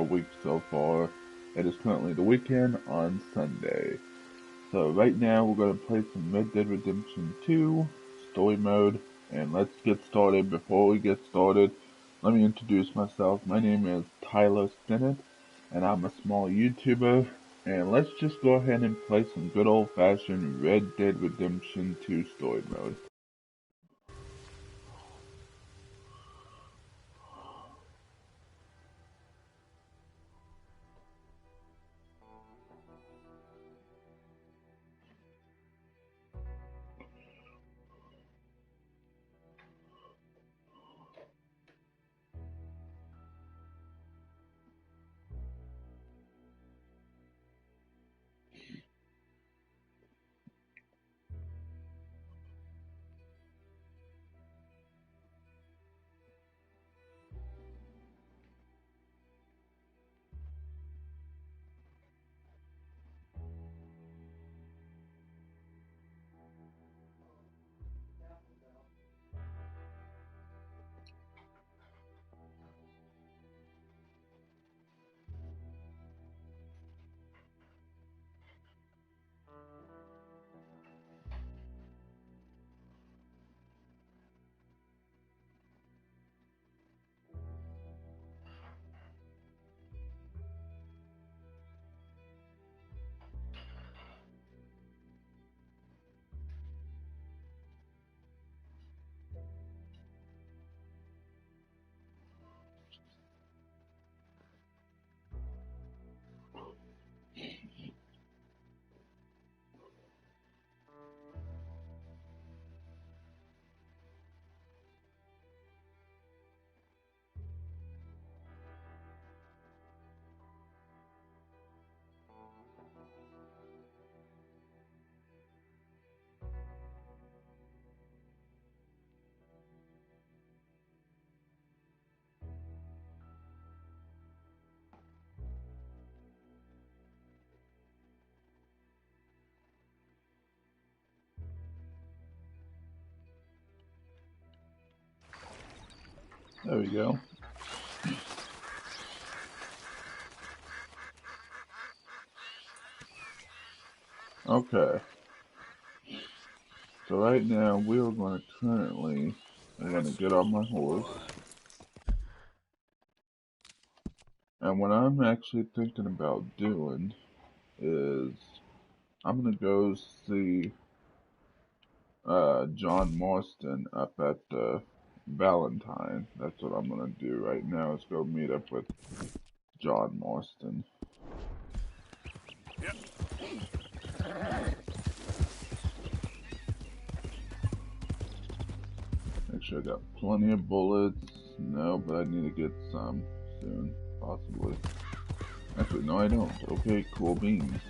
week so far. It is currently the weekend on Sunday. So right now we're going to play some Red Dead Redemption 2 story mode, and let's get started. Before we get started, let me introduce myself. My name is Tyler Stinnett, and I'm a small YouTuber, and let's just go ahead and play some good old-fashioned Red Dead Redemption 2 story mode. There we go. Okay. So right now we are going to get on my horse. And what I'm actually thinking about doing is I'm going to go see John Marston up at Valentine. That's what I'm going to do right now, is go meet up with John Marston. Yep. Make sure I got plenty of bullets. No, but I need to get some soon, possibly. Actually, no I don't. Okay, cool beans.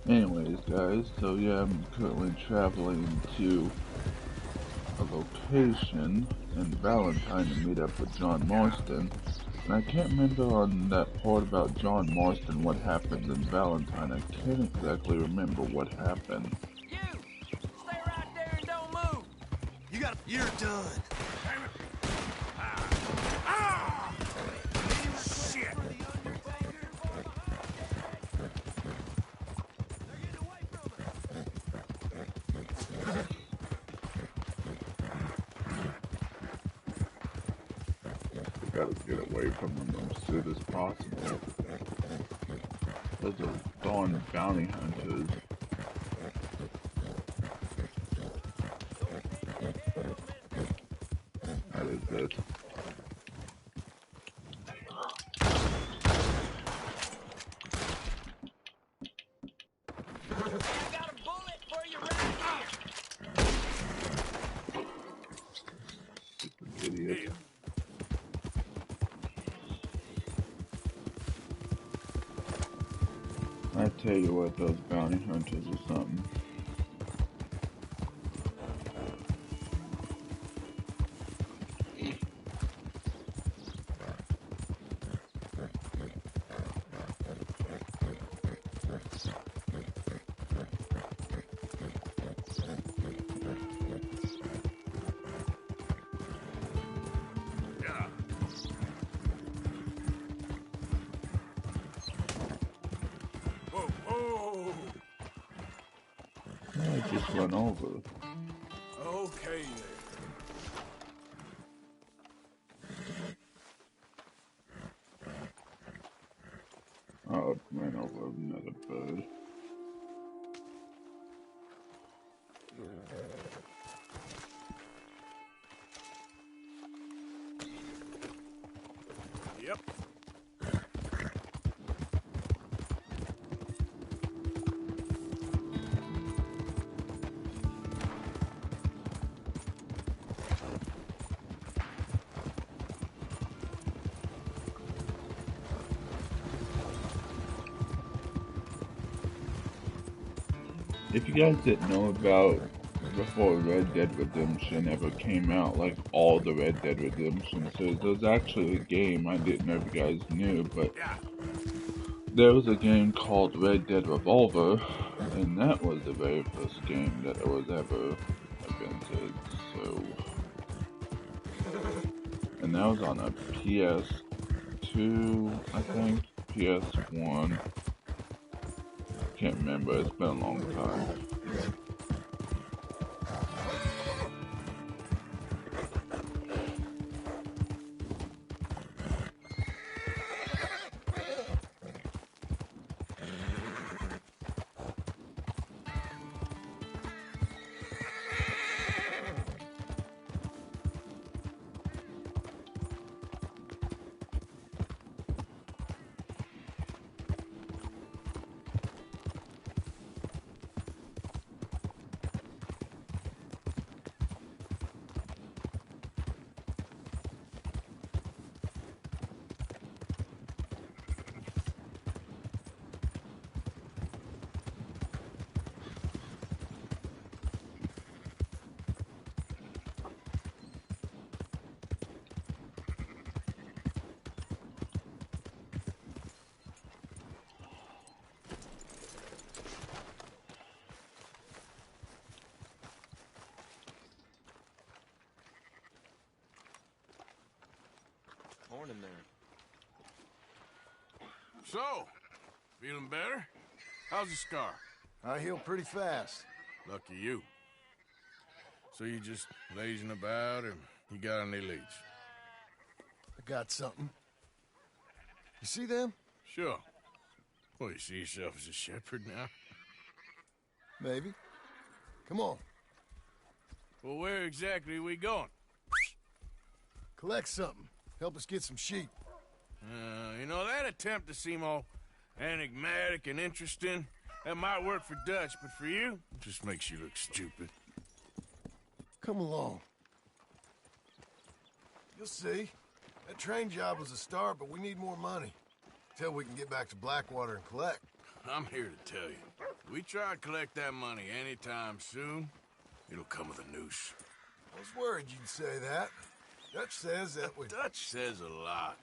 Anyways, guys, so yeah, I'm currently traveling to a location in Valentine to meet up with John Marston. And I can't remember on that part about John Marston what happened in Valentine. I can't exactly remember what happened. You! Stay right there and don't move! You're done. Shit! We gotta get away from them as soon as possible. Those are darn bounty hunters. That is it. idiot. Here. I tell you what, those bounty hunters are something. Yeah. Whoa, whoa. I just run over. Okay then. Oh, ran over another bird. Yep. If you guys didn't know about before Red Dead Redemption ever came out, like all the Red Dead Redemption series, there's actually a game I didn't know if you guys knew, but Yeah. there was a game called Red Dead Revolver, and that was the very first game that was ever invented. So, and that was on a PS2, I think, PS1. Can't remember. It's been a long time. Morning there. So, feeling better? How's the scar? I heal pretty fast. Lucky you. So you just lazing about, or you got any leads? I got something. You see them? Sure. Well, you see yourself as a shepherd now? Maybe. Come on. Well, where exactly are we going? Collect something. Help us get some sheep. You know, that attempt to seem all enigmatic and interesting, that might work for Dutch, but for you, it just makes you look stupid. Come along. You'll see. That train job was a start, but we need more money. Till we can get back to Blackwater and collect. I'm here to tell you, we try to collect that money anytime soon, it'll come with a noose. I was worried you'd say that. Dutch says that we... Dutch says a lot.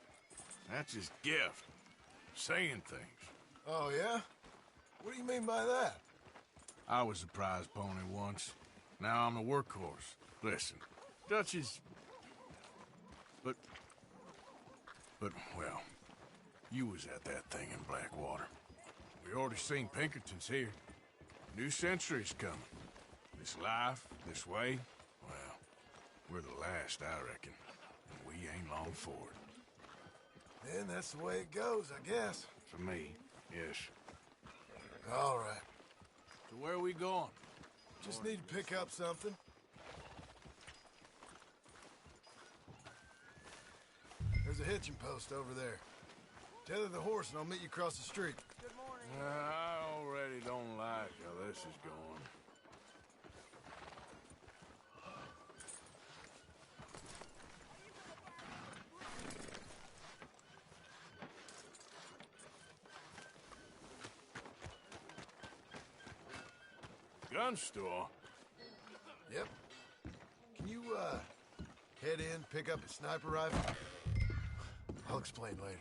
That's his gift. Saying things. Oh, yeah? What do you mean by that? I was the prize pony once. Now I'm the workhorse. Listen, Dutch is... But, well, you was at that thing in Blackwater. We already seen Pinkertons here. New century's coming. This life, this way, well, we're the last, I reckon. And we ain't long for it. Then that's the way it goes, I guess. For me, yes. All right. So where are we going? Just need to pick up something. There's a hitching post over there. Tether the horse and I'll meet you across the street. Good morning. I already don't like how this is going. gun store? Yep. Can you, head in, pick up a sniper rifle? I'll explain later.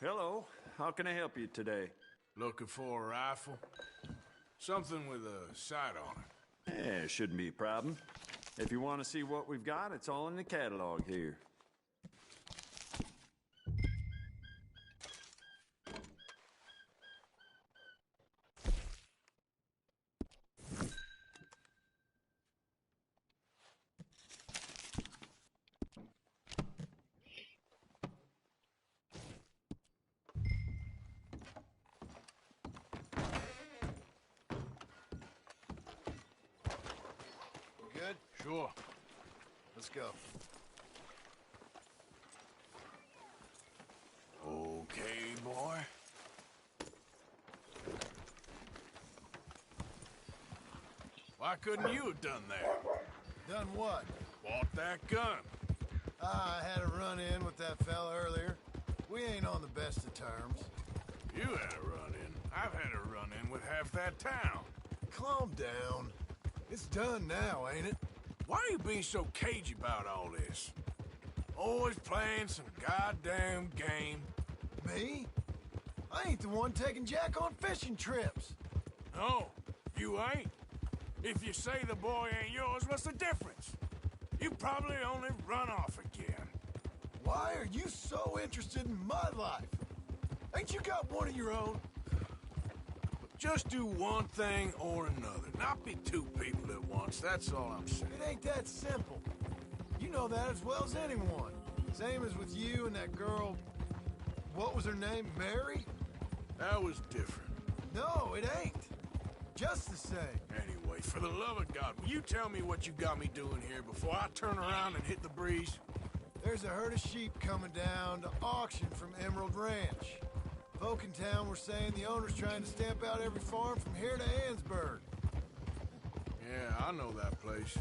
Hello. How can I help you today? Looking for a rifle? Something with a sight on it. Yeah, shouldn't be a problem. If you want to see what we've got, it's all in the catalog here. You good? Sure. Let's go. Okay, boy. Why couldn't you have done that? Done what? Bought that gun. I had a run-in with that fella earlier. We ain't on the best of terms. You had a run-in. I've had a run-in with half that town. Calm down. It's done now, ain't it? Why are you being so cagey about all this? Always playing some goddamn game. Me? I ain't the one taking Jack on fishing trips. No, you ain't. If you say the boy ain't yours, what's the difference? You probably only run off again. Why are you so interested in my life? Ain't you got one of your own? Just do one thing or another. Not be two people at once, that's all I'm saying. It ain't that simple. You know that as well as anyone. Same as with you and that girl... What was her name? Mary? That was different. No, it ain't. Just the same. Anyway, for the love of God, will you tell me what you got me doing here before I turn around and hit the breeze? There's a herd of sheep coming down to auction from Emerald Ranch. Folk in town were saying the owner's trying to stamp out every farm from here to Ansburg. Yeah, I know that place.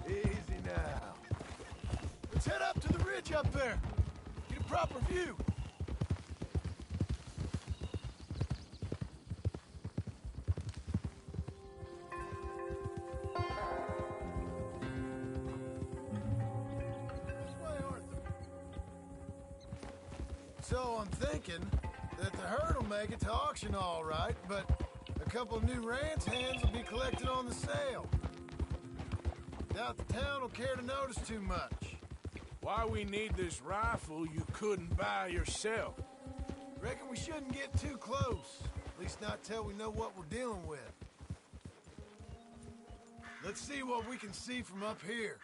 Easy now. Let's head up to the ridge up there. Get a proper view. This way, Arthur. So I'm thinking that the herd will make it to auction all right, but a couple of new ranch hands will be collected on the sale. Doubt the town will care to notice too much. Why we need this rifle you couldn't buy yourself? Reckon we shouldn't get too close. At least not till we know what we're dealing with. Let's see what we can see from up here.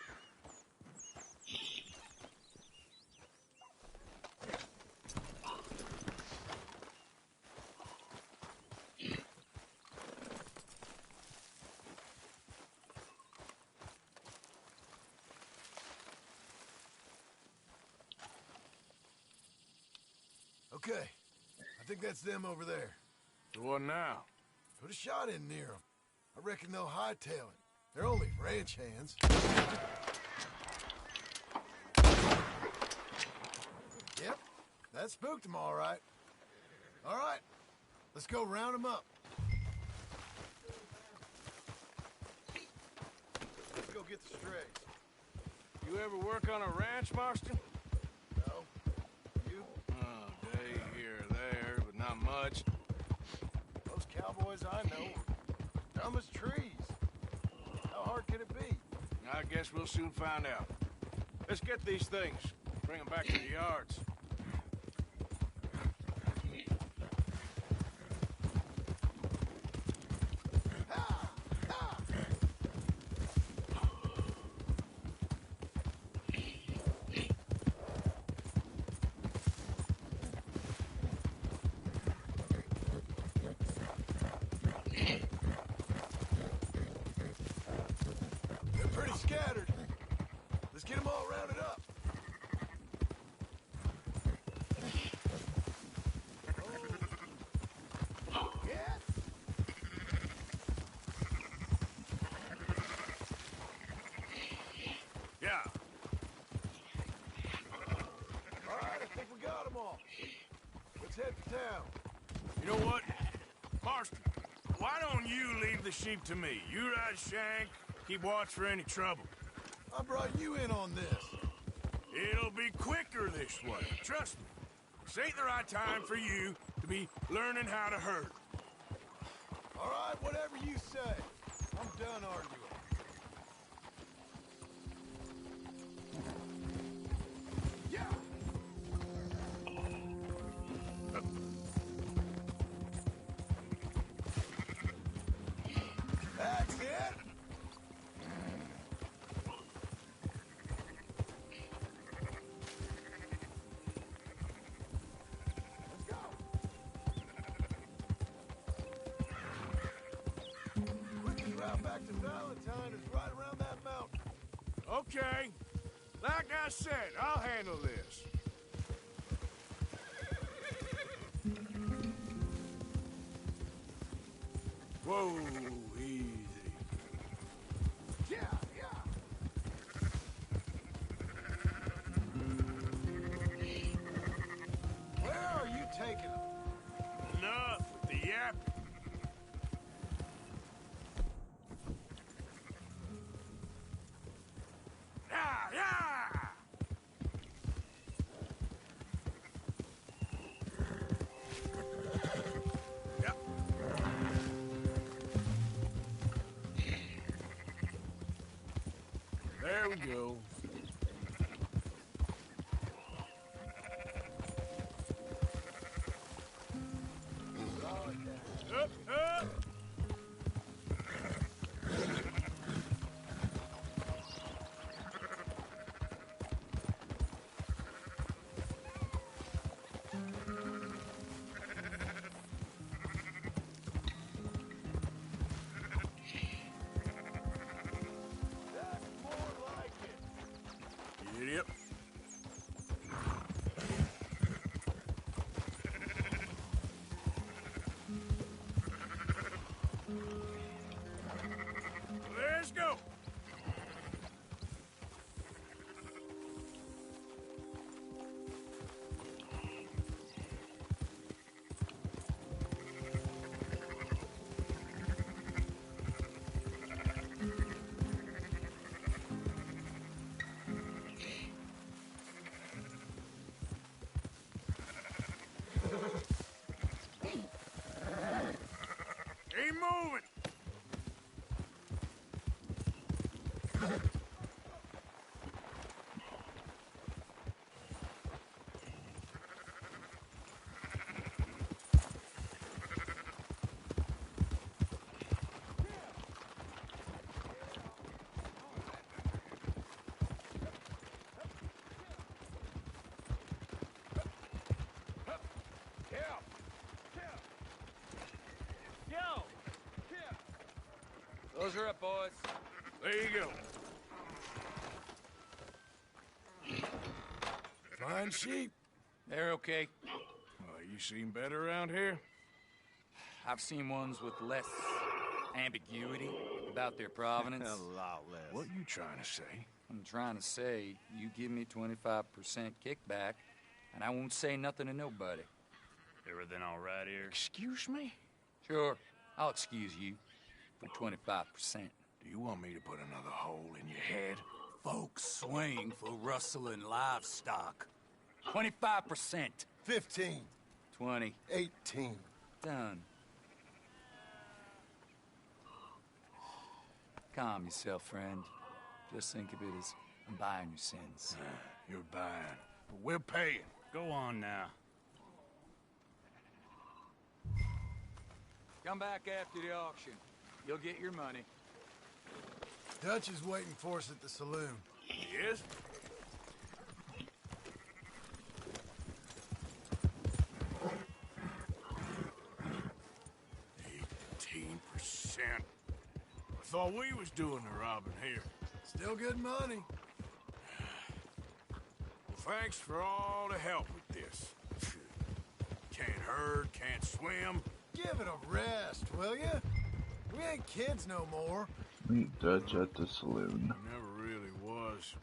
Okay, I think that's them over there. So what now? Put a shot in near them. I reckon they'll hightail it. They're only ranch hands. Yep, that spooked them all right. All right, let's go round them up. Let's go get the strays. You ever work on a ranch, Marston? No? You? Oh, day here or there, but not much. Most cowboys I know are dumb as trees. How hard can it be? I guess we'll soon find out. Let's get these things. Bring them back to the yards. They're pretty scattered. Let's get them all rounded up. you leave the sheep to me. You ride Shank, keep watch for any trouble. I brought you in on this. It'll be quicker this way, trust me. This ain't the right time for you to be learning how to herd. All right, whatever you say. I'm done arguing. Yeah. That's it. Let's go. Quickest route back to Valentine is right around that mountain. Okay. Like I said, I'll handle this. Whoa, easy. Yeah, yeah. Where are you taking them? Enough with the yap. Yeah, yeah! Yep. There we go. Up, up! That's more like it. Yep. Let's go. Keep moving. Those are up, boys. There you go. Fine sheep. They're okay. You seem better around here? I've seen ones with less ambiguity about their provenance. A lot less. What you trying to say? I'm trying to say, you give me 25% kickback, and I won't say nothing to nobody. Everything all right here? Excuse me? Sure, I'll excuse you for 25%. Do you want me to put another hole in your head? Folks swing for rustling livestock. 25%. 15. 20. 18. Done. Calm yourself, friend. Just think of it as I'm buying your sins. You're buying, but we're paying. Go on now. Come back after the auction. You'll get your money. Dutch is waiting for us at the saloon. Yes? %. I thought we was doing the robbing here. Still good money. Well, thanks for all the help with this. Can't herd, can't swim. Give it a rest, will ya? We ain't kids no more. Meet Dutch at the saloon. Never really was.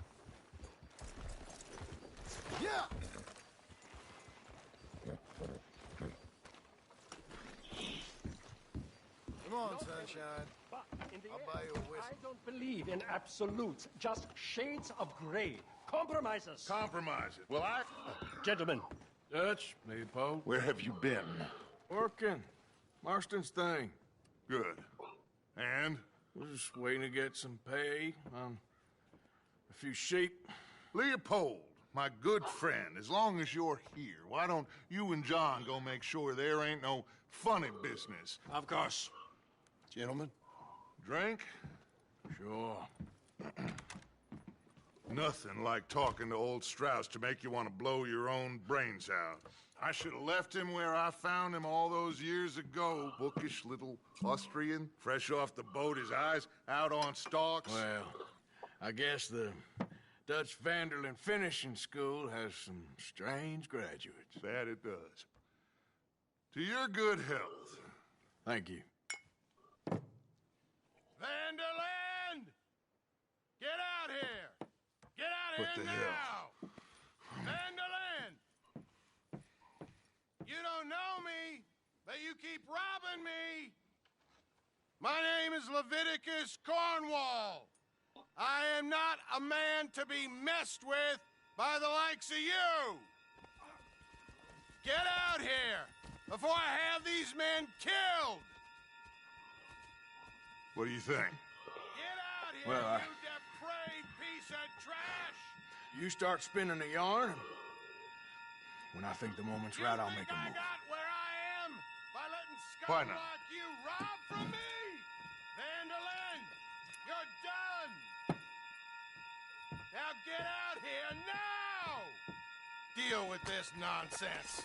Yeah! Come on, sunshine. But in the I'll end, buy you a whiskey. I don't believe in absolutes, just shades of gray. Compromises. Compromise it. Well, Gentlemen, Dutch, me, Poe. Where have you been? Working. Marston's thing. Good. And? We're just waiting to get some pay on a few sheep. Leopold, my good friend, as long as you're here, why don't you and John go make sure there ain't no funny business? Of course. Gentlemen? Drink? Sure. Nothing like talking to old Strauss to make you want to blow your own brains out. I should have left him where I found him all those years ago. Bookish little Austrian, fresh off the boat, his eyes out on stalks. Well, I guess the Dutch Vanderlyn Finishing School has some strange graduates. That it does. To your good health. Thank you. Vanderland! Get out here! Get out What here the now! hell? Vanderland! You don't know me, but you keep robbing me! My name is Leviticus Cornwall. I am not a man to be messed with by the likes of you! Get out here before I have these men killed! What do you think? Get out here, Well, you depraved piece of trash! You start spinning the yarn. When I think the moment's right, I'll make a I move. got where I am by letting Why scum not? like you rob from me! Vanderlyn, you're done! Now get out here now! Deal with this nonsense.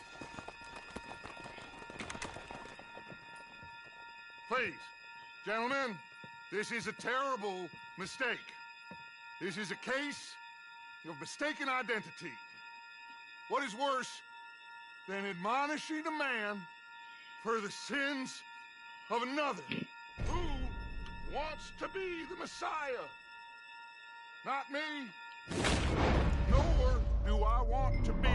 Please, gentlemen, this is a terrible mistake. This is a case of mistaken identity. What is worse than admonishing a man for the sins of another who wants to be the Messiah? Not me, nor do I want to be.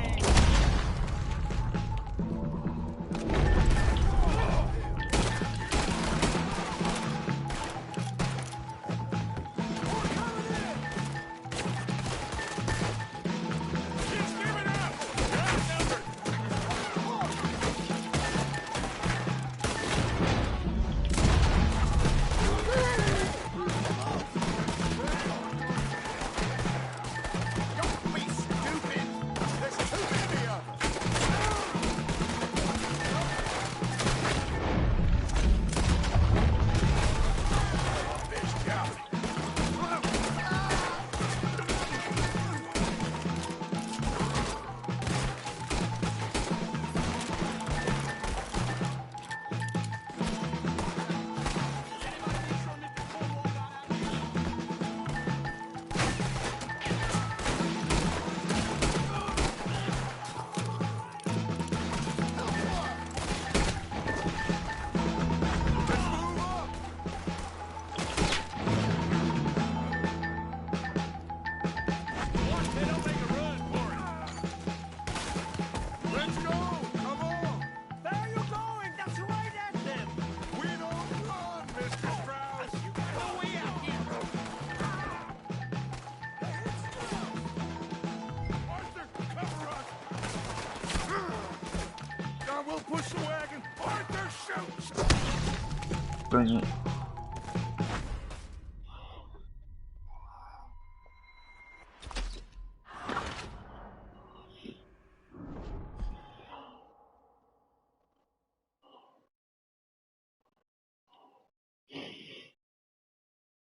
Push the wagon! Arthur, shoot! Bring it.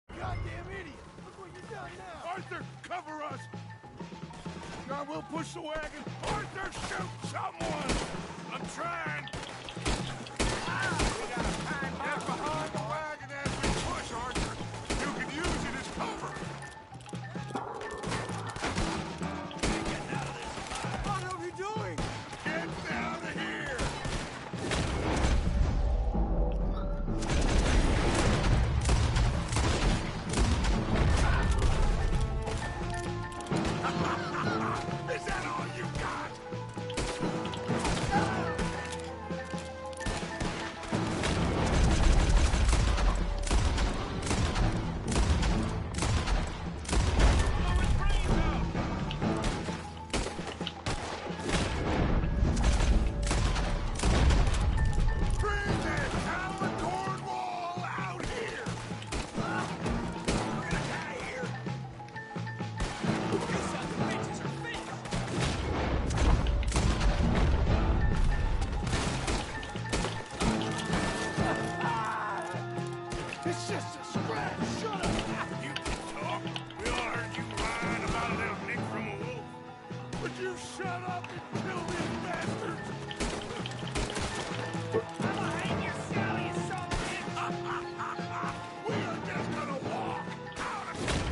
Goddamn idiot! Look what you done now! Arthur, cover us! John, we'll push the wagon! Arthur, shoot someone! I'm trying! Get behind the wagon as we push, Arthur! You can use it as cover! What are you doing? Get out of here! Is that all you got? It's just a scratch. Shut up. You can talk. We all heard you whine about a little nick from a wolf. Would you shut up and kill these bastards? I'ma hang your cell, you son of a We are just gonna walk out of here.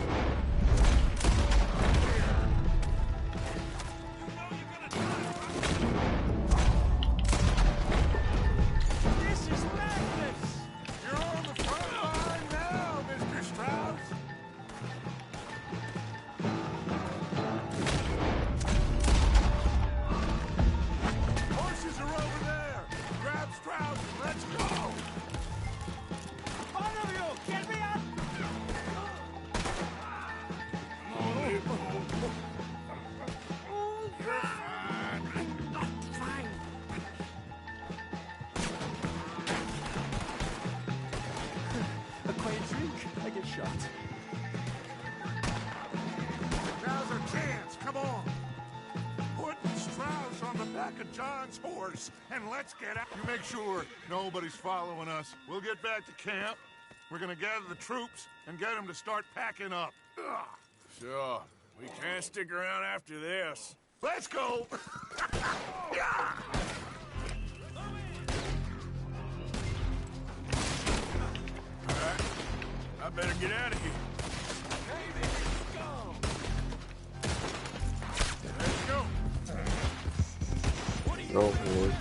This is madness! You're on the front line now, Mr. Strauss. Horses are over there. Grab Strauss and let's go. One of you, get me up! Come on, Leopold. You're fine. A quiet drink, I get shot. Now's our chance. Come on. Put Strauss on the back of John's horse and let's get out. You make sure nobody's following us. We'll get back to camp. We're gonna gather the troops and get them to start packing up. Ugh. Sure. We can't stick around after this. Let's go. Yeah. All right. I better get out of here. Let's go. Go, boys.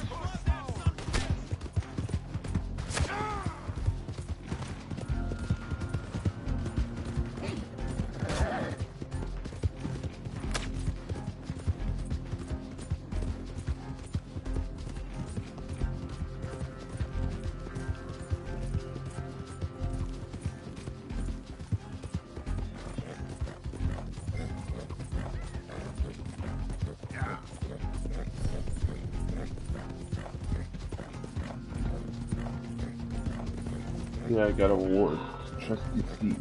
Yeah, I got a award. Trusty Steve.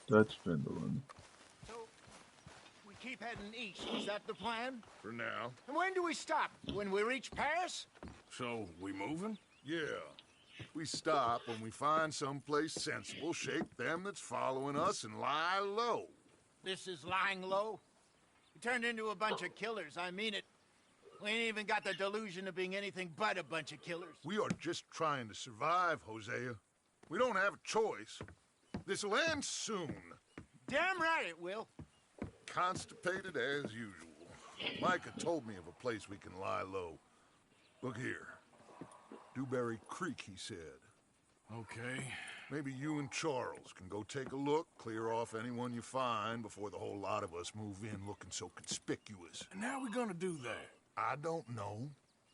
That's Finderland. So, we keep heading east. Is that the plan? For now. And when do we stop? When we reach Paris? So, we moving? Yeah. We stop when we find someplace sensible, shake them that's following us, and lie low. This is lying low? We turned into a bunch of killers, I mean it. We ain't even got the delusion of being anything but a bunch of killers. We are just trying to survive, Hosea. We don't have a choice. This'll end soon. Damn right it will. Constipated as usual. Micah told me of a place we can lie low. Look here. Dewberry Creek, he said. Okay. Maybe you and Charles can go take a look, clear off anyone you find before the whole lot of us move in looking so conspicuous. And how we gonna do that? I don't know.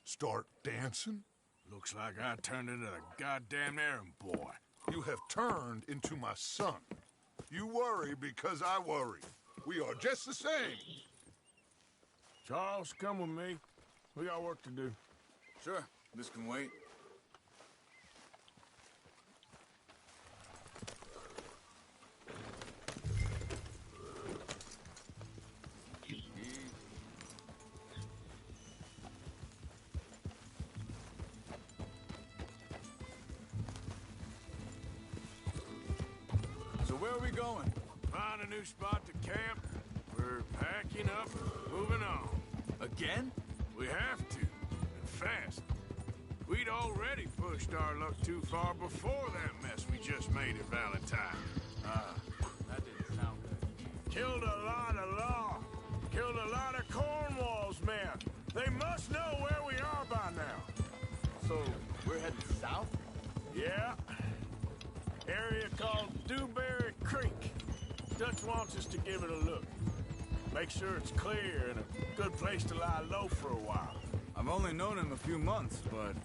Start dancing? Looks like I turned into a goddamn errand boy. You have turned into my son. You worry because I worry. We are just the same. Charles, come with me. We got work to do. Sure, this can wait. So where are we going? Find a new spot to camp. We're packing up, moving on. Again? We have to, and fast. We'd already pushed our luck too far before that mess we just made at Valentine. That didn't sound good. Killed a lot of law. Killed a lot of Cornwall's men. They must know where we are by now. So, we're heading south? Yeah. Area called Dewberry Creek. Dutch wants us to give it a look. Make sure it's clear and a good place to lie low for a while. I've only known him a few months, but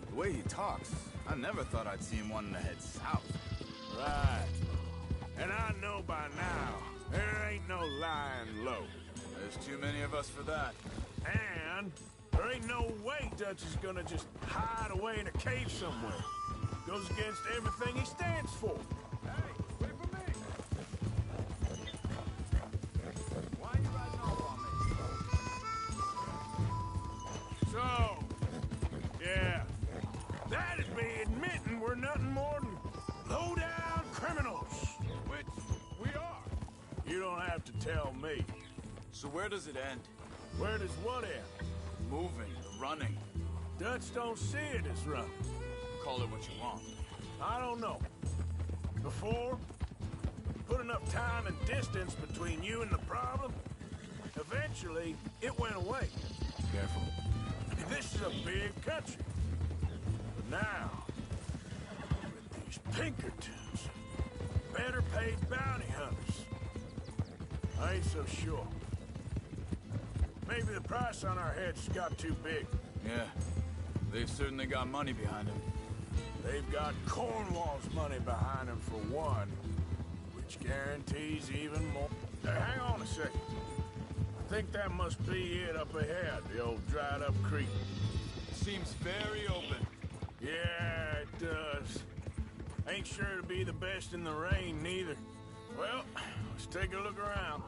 the way he talks, I never thought I'd see him wanting to head south. Right. And I know by now, there ain't no lying low. There's too many of us for that. And there ain't no way Dutch is gonna just hide away in a cave somewhere. Goes against everything he stands for. Hey, wait for me! Why are you riding off on me? So, yeah, that'd be admitting we're nothing more than low-down criminals. Which we are. You don't have to tell me. So where does it end? Where does what end? Moving, running. Dutch don't see it as running. Call it what you want. I don't know. Before, put enough time and distance between you and the problem, eventually it went away. Careful. This is a big country. But now, with these Pinkertons, better paid bounty hunters, I ain't so sure. Maybe the price on our heads got too big. Yeah, they've certainly got money behind them. They've got Cornwall's money behind them for one, which guarantees even more. Hang on a second. I think that must be it up ahead, the old dried-up creek. Seems very open. Yeah, it does. Ain't sure to be the best in the rain, neither. Well, let's take a look around.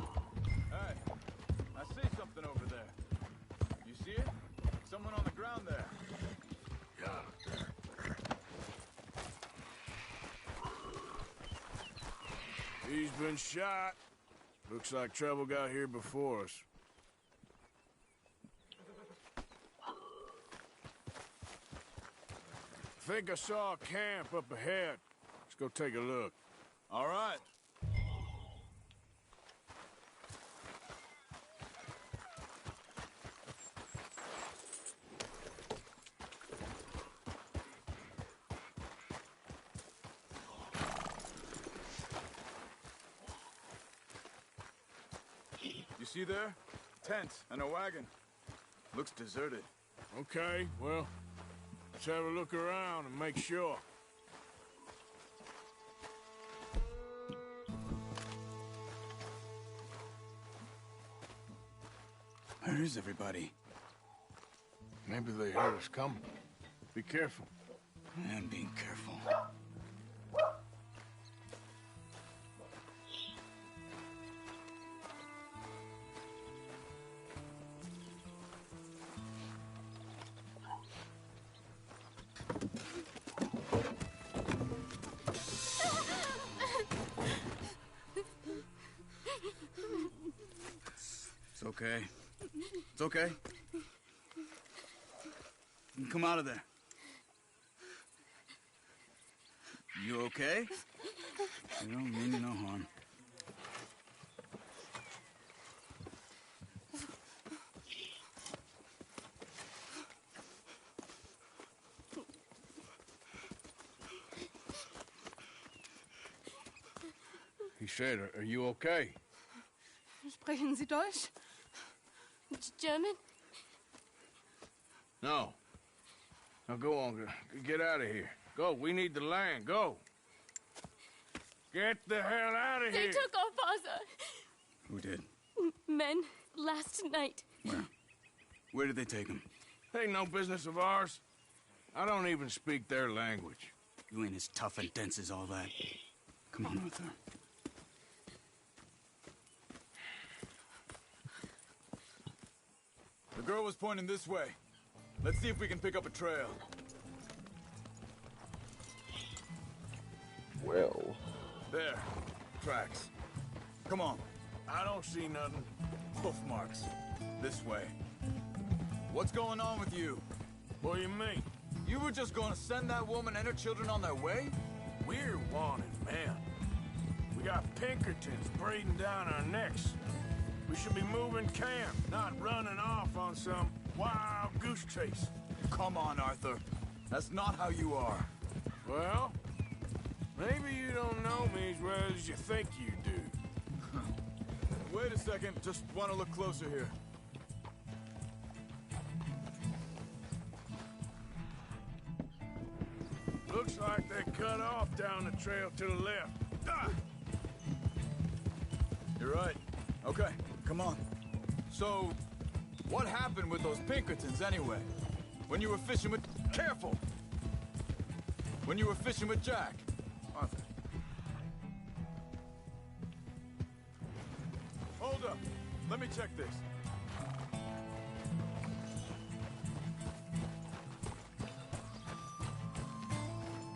Hey, I see something over there. You see it? Someone on the ground there. Yeah. He's been shot. Looks like trouble got here before us. I think I saw a camp up ahead. Let's go take a look. All right. You see there? Tent and a wagon. Looks deserted. Okay, well, let's have a look around and make sure. Where is everybody? Maybe they heard us coming. Be careful. I'm being careful. okay. It's okay. You come out of there. You okay? You don't mean you no harm. He said, are you okay? Sprechen Sie Deutsch? German? No. Now go on, get out of here. Go, we need the land, go. Get the hell out of They here. took our father. Who did? Men, last night. Where? Where did they take him? Ain't no business of ours. I don't even speak their language. You ain't as tough and dense as all that. Come on, Arthur. The girl was pointing this way. Let's see if we can pick up a trail. Well. There. Tracks. Come on. I don't see nothing. Hoof marks. This way. What's going on with you? What do you mean? You were just going to send that woman and her children on their way? We're wanted men. We got Pinkertons breathing down our necks. We should be moving camp, not running off on some wild goose chase. Come on, Arthur. That's not how you are. Well, maybe you don't know me as well as you think you do. Wait a second. Just want to look closer here. Looks like they cut off down the trail to the left. Ah! You're right. Okay, come on. So, what happened with those Pinkertons anyway? When you were fishing with... Careful! When you were fishing with Jack. Arthur. Hold up. Let me check this.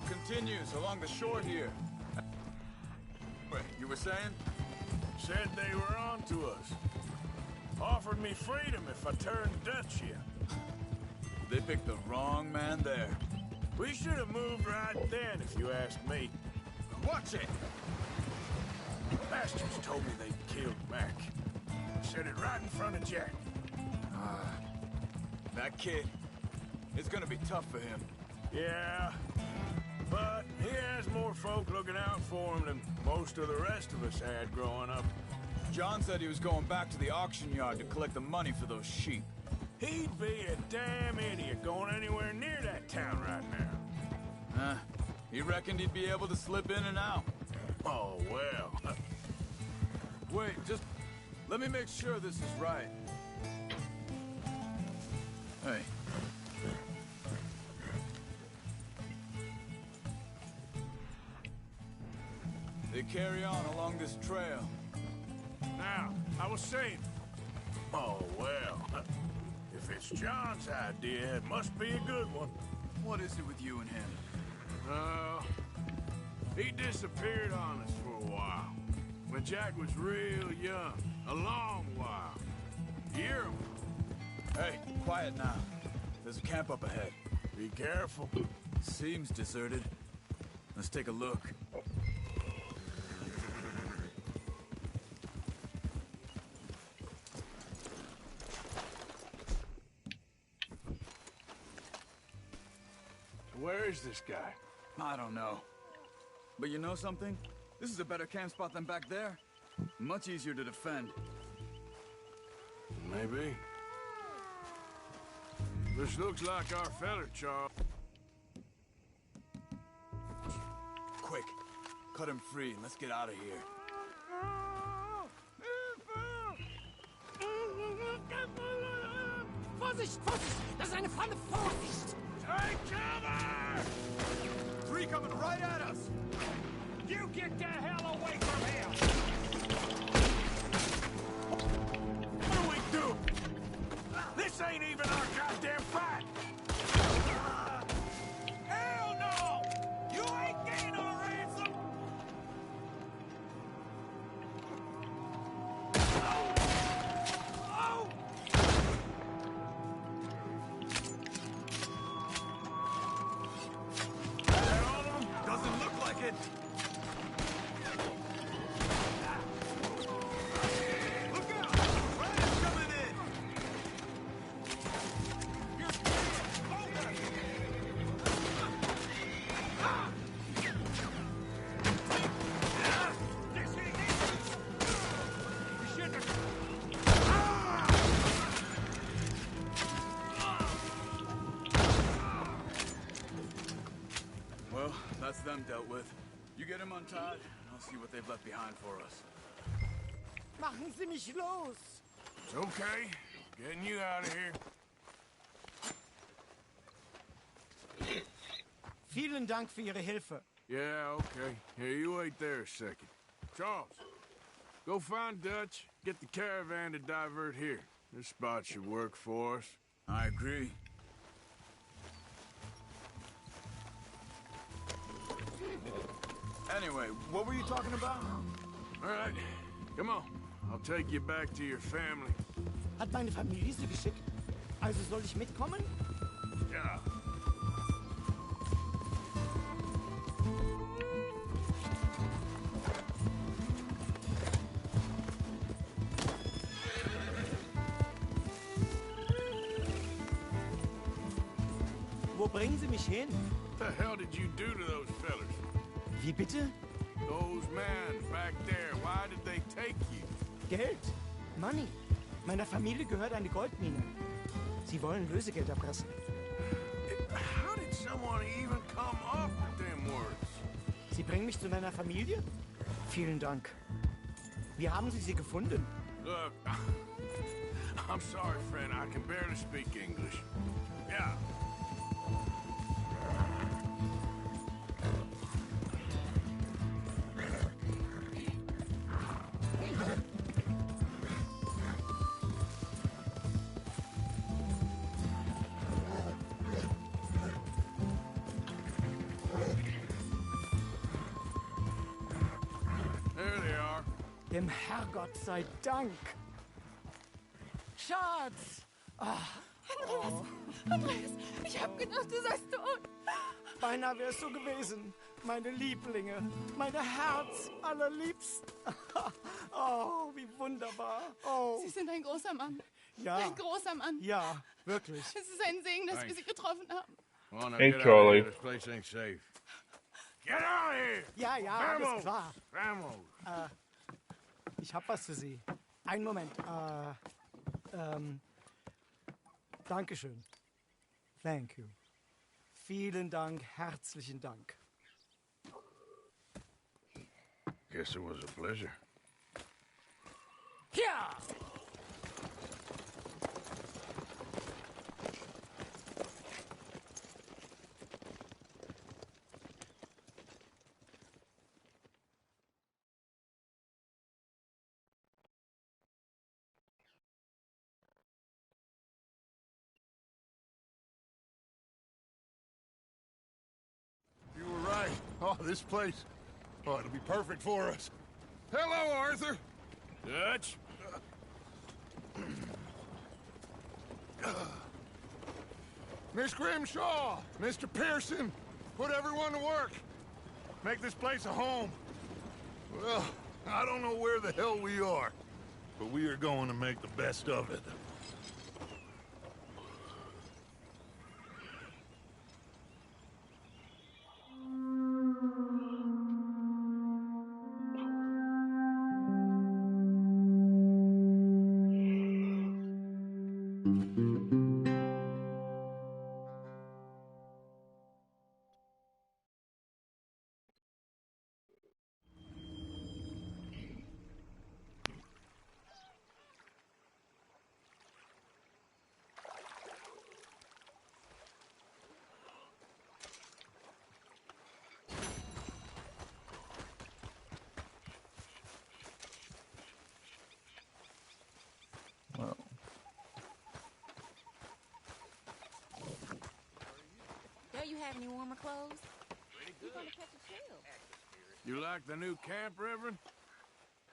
Continues along the shore here. Wait, you were saying? Said they were on to us. Offered me freedom if I turned Dutch here. They picked the wrong man there. We should have moved right then, if you ask me. Watch it! Bastards told me they'd killed Mac. Said it right in front of Jack. That kid, it's gonna be tough for him. Yeah, but he has more folk looking out for him than most of the rest of us had growing up. John said he was going back to the auction yard to collect the money for those sheep. He'd be a damn idiot going anywhere near that town right now. He reckoned he'd be able to slip in and out. Oh, well. Wait, just let me make sure this is right. Hey. They carry on along this trail. Now, I was saying... Oh, well. If it's John's idea, it must be a good one. What is it with you and him? He disappeared on us for a while. When Jack was real young. A long while. Year. Hey, quiet now. There's a camp up ahead. Be careful. Seems deserted. Let's take a look. Where is this guy? I don't know. But you know something? This is a better camp spot than back there. Much easier to defend. Maybe. This looks like our feller, Charles. Quick, cut him free and let's get out of here. Vorsicht, Vorsicht! Das ist eine Falle! Vorsicht! Take cover! Three coming right at us! You get the hell away from here! What do we do? This ain't even our goddamn fight! Hell no! You ain't getting our ransom! Oh! You get him untied, and I'll see what they've left behind for us. Machen Sie mich los! It's okay. Getting you out of here. Vielen Dank für Ihre Hilfe. Yeah, okay. Here, you wait there a second. Charles, go find Dutch. Get the caravan to divert here. This spot should work for us. I agree. Anyway, what were you talking about? All right, come on. I'll take you back to your family. Hat meine Familie Sie geschickt? Also soll ich mitkommen? Yeah. Wo bringen Sie mich hin? What the hell did you do to those fellas? Wie bitte? Those men back there, why did they take you? Geld. Money. Meiner Familie gehört eine Goldmine. Sie wollen Lösegeld erpressen. How did someone even come up with them words? Sie bringen mich zu deiner Familie? Vielen Dank. Wie haben Sie sie gefunden? Look, I'm sorry, friend. I can barely speak English. Yeah. There they are. Dem Herrgott sei Dank. Schatz! Andreas, ich hab gedacht, du seist tot. Beinahe wär's so gewesen. Meine Lieblinge, meine Herz allerliebsten. Oh, wie wunderbar. Oh. Sie sind ein großer Mann. Ja. Ein großer Mann. Ja, wirklich. Es ist ein Segen, dass wir Sie getroffen haben. Come on, now Hey, get out of Charlie. here. This place ain't safe. Get out of here! Ja, ja, Vamos! alles klar. Vamos! Ich hab was für Sie. Einen Moment. Dankeschön. Thank you. Vielen Dank, herzlichen Dank. Guess it was a pleasure. Ja! You were right. Oh, this place. Oh, it'll be perfect for us. Hello, Arthur. Dutch? Miss Grimshaw, Mr. Pearson, put everyone to work. Make this place a home. Well, I don't know where the hell we are, but we are going to make the best of it. Well, Don't you have any warmer clothes? You're gonna catch a chill. You like the new camp, Reverend?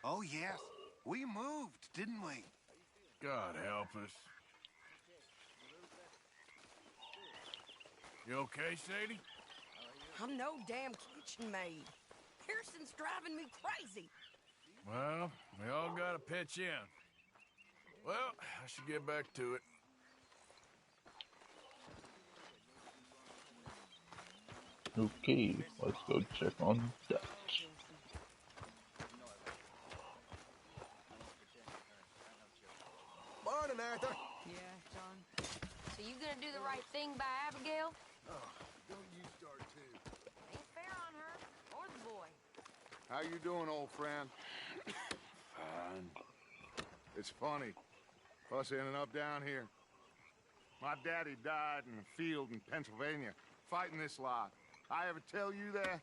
Oh, yes. We moved, didn't we? God help us. You okay, Sadie? I'm no damn kitchen maid. Pearson's driving me crazy. Well, we all gotta pitch in. Well, I should get back to it. okay, let's go check on Dutch. Morning, Arthur. Yeah, John. So you gonna do the right thing by Abigail? Oh, don't you start too. Ain't fair on her or the boy. How you doing, old friend? Fine. It's funny. Us ending up down here. My daddy died in a field in Pennsylvania, fighting this lot. I ever tell you that?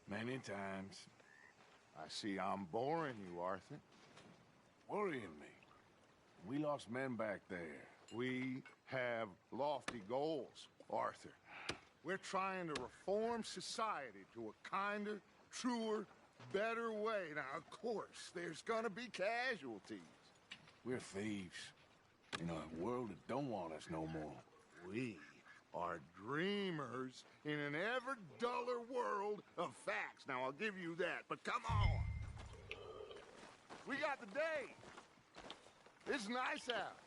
Many times. I see I'm boring you, Arthur. Worrying me. We lost men back there. We have lofty goals, Arthur. We're trying to reform society to a kinder, truer, better way. Now, of course, there's gonna be casualties. We're thieves. In a world that don't want us no more. We are dreamers in an ever duller world of facts. Now, I'll give you that, but come on. We got the day. It's nice out.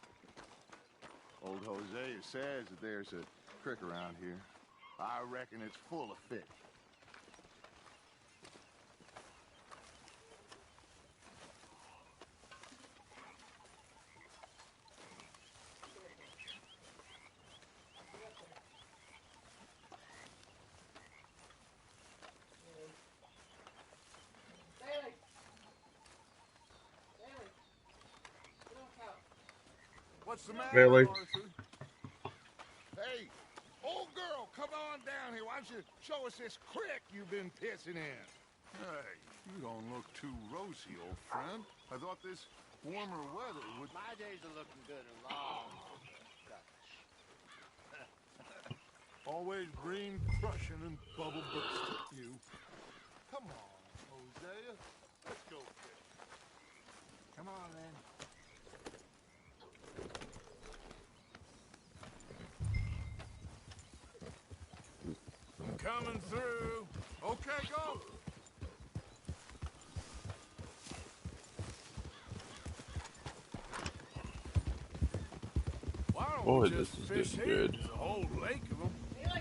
Old Hosea says that there's a creek around here. I reckon it's full of fish. What's the matter, Bailey? Arthur? Hey, old girl, come on down here. Why don't you show us this creek you've been pissing in? Hey, you don't look too rosy, old friend. I thought this warmer weather would... My days are looking good and long. Always green crushing and bubble bursting, you. Come on, Hosea. Let's go fish. Come on, then. Coming through. Okay, go. Why don't Boy, we this just is fish getting here? good. There's a whole lake of them.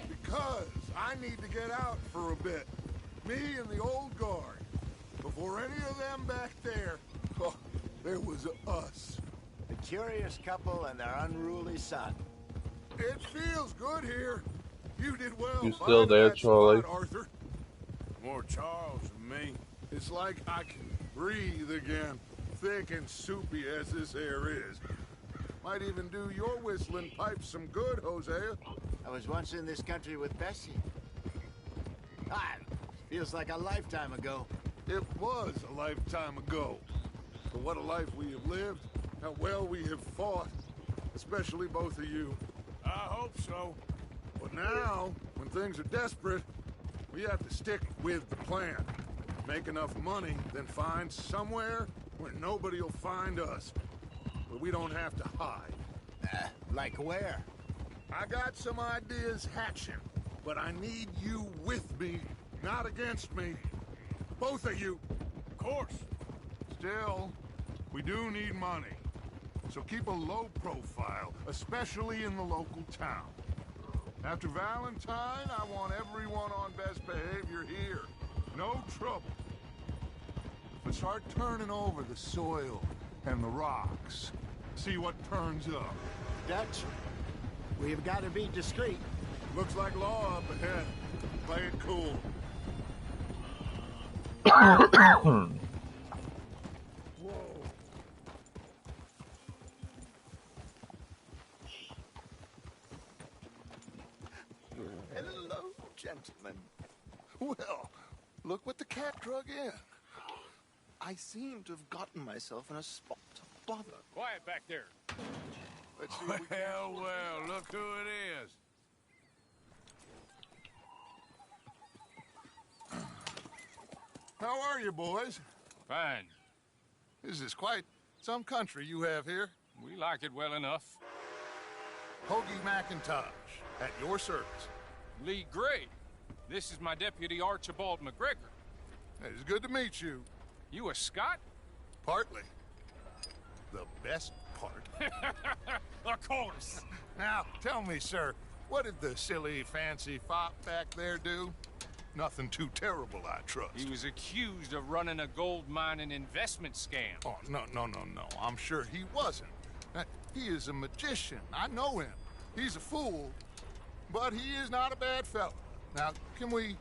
Because I need to get out for a bit. Me and the old guard. Before any of them back there, oh, there was us. The curious couple and their unruly son. It feels good here. You did well. You still there, that Charlie? spot, Arthur. More Charles than me. It's like I can breathe again, thick and soupy as this air is. Might even do your whistling pipes some good, Hosea. I was once in this country with Bessie. Ah, feels like a lifetime ago. It was a lifetime ago. But what a life we have lived, how well we have fought, especially both of you. I hope so. But now, when things are desperate, we have to stick with the plan. Make enough money, then find somewhere where nobody will find us. Where we don't have to hide. Like where? I got some ideas hatching, but I need you with me, not against me. Both of you. Of course. Still, we do need money. So keep a low profile, especially in the local town. After Valentine, I want everyone on best behavior here. No trouble. But start turning over the soil and the rocks. See what turns up. Dutch, we've got to be discreet. Looks like law up ahead. Play it cool. Hello, gentlemen. Well, look what the cat drug in. I seem to have gotten myself in a spot of bother. Quiet back there. Let's see if we can... Well, look who it is. How are you, boys? Fine. This is quite some country you have here. We like it well enough. Hoagie McIntosh, at your service. Lee Gray. This is my deputy, Archibald McGregor. It's good to meet you. You a Scot? Partly. The best part. Of course. Now, tell me, sir, what did the silly, fancy fop back there do? Nothing too terrible, I trust. He was accused of running a gold mining investment scam. Oh, no. I'm sure he wasn't. He is a magician. I know him. He's a fool, but he is not a bad fellow. Now, can we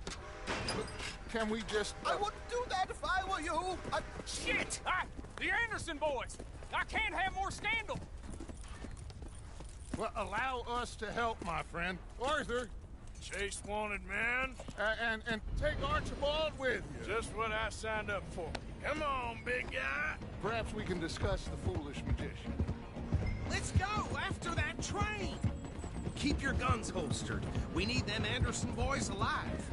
Can we just... I wouldn't do that if I were you. Shit! The Anderson boys! I can't have more scandal! Well, allow us to help, my friend. Arthur. Chase wanted man. And take Archibald with you. Just what I signed up for. Come on, big guy. Perhaps we can discuss the foolish magician. Let's go after that train. Keep your guns holstered. We need them Anderson boys alive.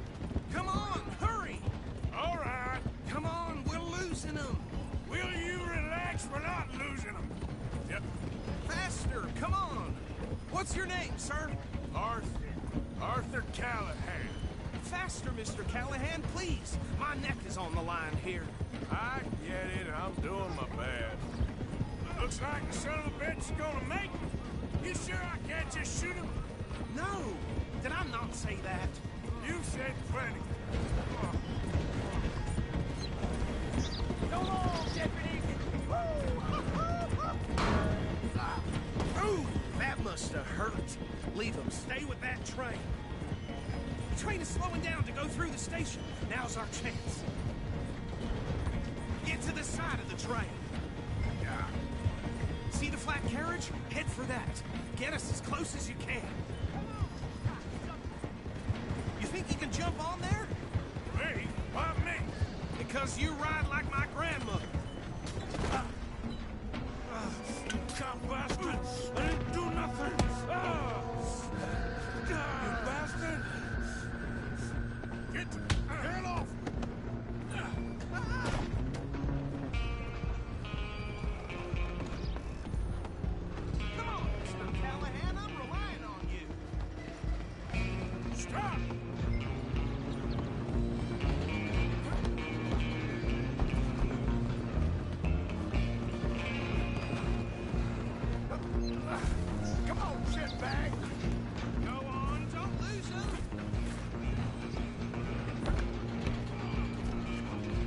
Come on, hurry. All right. Come on, we're losing them. Will you relax? We're not losing them. Yep. Faster, come on. What's your name, sir? Arthur Callahan. Faster, Mr. Callahan, please. My neck is on the line here. I get it. I'm doing my best. Looks like the son of a bitch is gonna make it. You sure I can't just shoot him? No. Did I not say that? You said plenty. Come on, deputy. Ooh, that must have hurt. Leave them. Stay with that train. The train is slowing down to go through the station. Now's our chance. Get to the side of the train. See the flat carriage? Head for that. Get us as close as you can. You think you can jump on there? Me? Why me? Because you ride like my grandmother. Cop bastard! I didn't do nothing! You bastard! Get the hell off! Come on, Mr. Callahan, I'm relying on you. Stop! Come on, shitbag. Go on, don't lose him.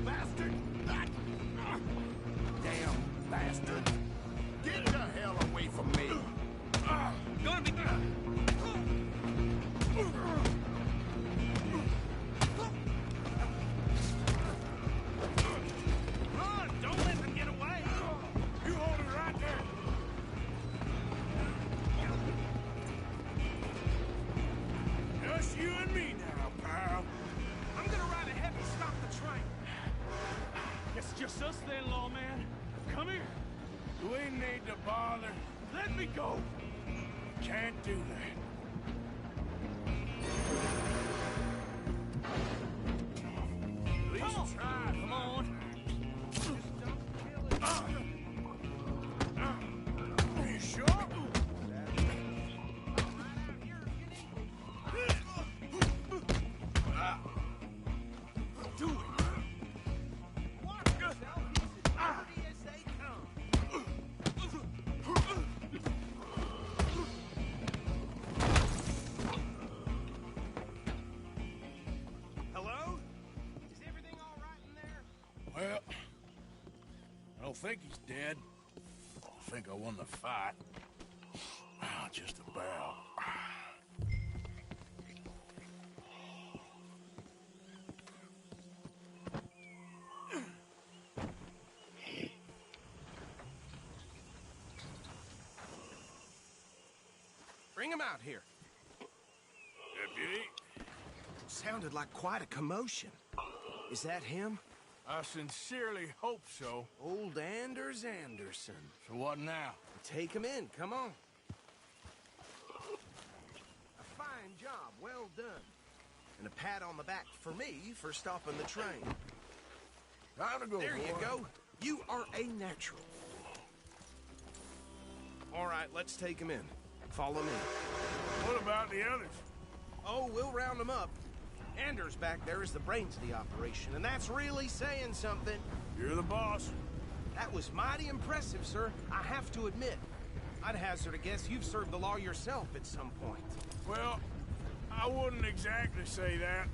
Bastard! Damn bastard. Get the hell away from me. Gonna be Run! Don't let them get away. You hold it right there! Just you and me now, pal. I'm gonna ride ahead and stop the train. It's just us then, lawman. Come here. We need to bother. Let me go. Can't do that. At least Come on. try. Come on. Are you sure? Do it. Watch yourself. He's as dirty as they come. Hello? Is everything all right in there? Well, I don't think he's dead. I think I won the fight. Just about. Bring him out here. Deputy, Sounded like quite a commotion. Is that him? I sincerely hope so. Old Anders Anderson. So what now? Take him in, come on. A fine job, well done. And a pat on the back for me for stopping the train. Time to go, There you boy. go. You are a natural. All right, let's take him in. Follow me. What about the others? Oh, we'll round them up. Anders back there is the brains of the operation, and that's really saying something. You're the boss. That was mighty impressive, sir. I have to admit. I'd hazard a guess you've served the law yourself at some point. Well, I wouldn't exactly say that.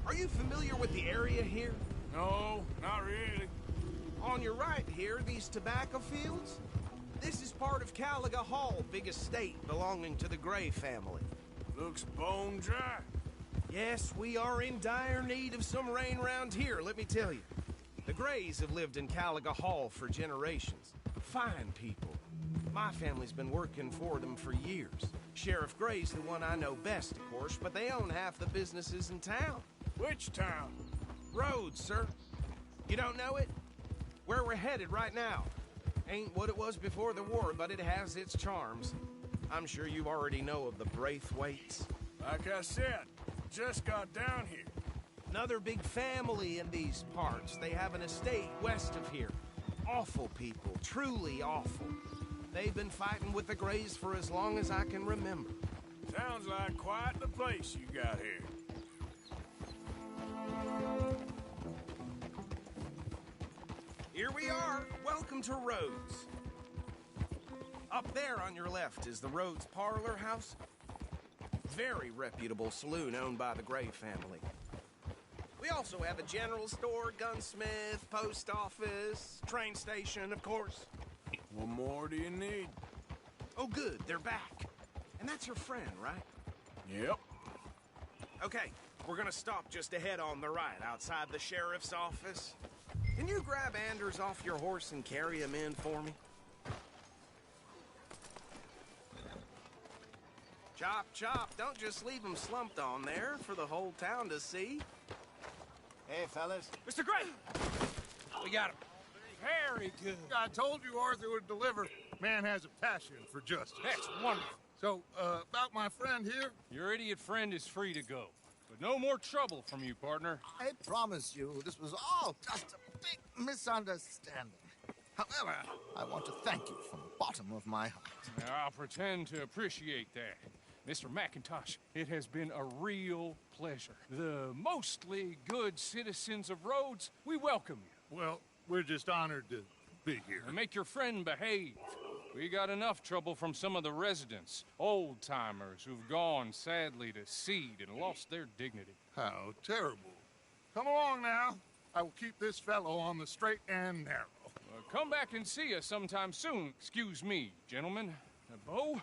Are you familiar with the area here? No, not really. On your right here, these tobacco fields? This is part of Caliga Hall, big estate belonging to the Gray family. Looks bone dry. Yes, we are in dire need of some rain round here, let me tell you. The Grays have lived in Caliga Hall for generations. Fine people. My family's been working for them for years. Sheriff Gray's the one I know best, of course, but they own half the businesses in town. Which town? Rhodes, sir. You don't know it? Where we're headed right now. Ain't what it was before the war, but it has its charms. I'm sure you already know of the Braithwaites. Like I said, just got down here. Another big family in these parts. They have an estate west of here. Awful people, truly awful. They've been fighting with the Grays for as long as I can remember. Sounds like quite the place you got here. Here we are. Welcome to Rhodes. Up there on your left is the Rhodes Parlor House. Very reputable saloon owned by the Gray family. We also have a general store, gunsmith, post office, train station, of course. What more do you need? Oh, good. They're back. And that's your friend, right? Yep. Okay, we're gonna stop just ahead on the right, outside the sheriff's office. Can you grab Anders off your horse and carry him in for me? Chop, chop. Don't just leave him slumped on there for the whole town to see. Hey, fellas. Mr. Gray! We got him. Very good. I told you Arthur would deliver. Man has a passion for justice. That's wonderful. So, about my friend here? Your idiot friend is free to go. But no more trouble from you, partner. I promise you, this was all just a big misunderstanding. However, I want to thank you from the bottom of my heart. Now, I'll pretend to appreciate that. Mr. McIntosh, it has been a real pleasure. The mostly good citizens of Rhodes, we welcome you. Well, we're just honored to be here. And make your friend behave. We got enough trouble from some of the residents, old-timers who've gone, sadly, to seed and lost their dignity. How terrible. Come along now. I will keep this fellow on the straight and narrow. Come back and see us sometime soon. Excuse me, gentlemen. Bo,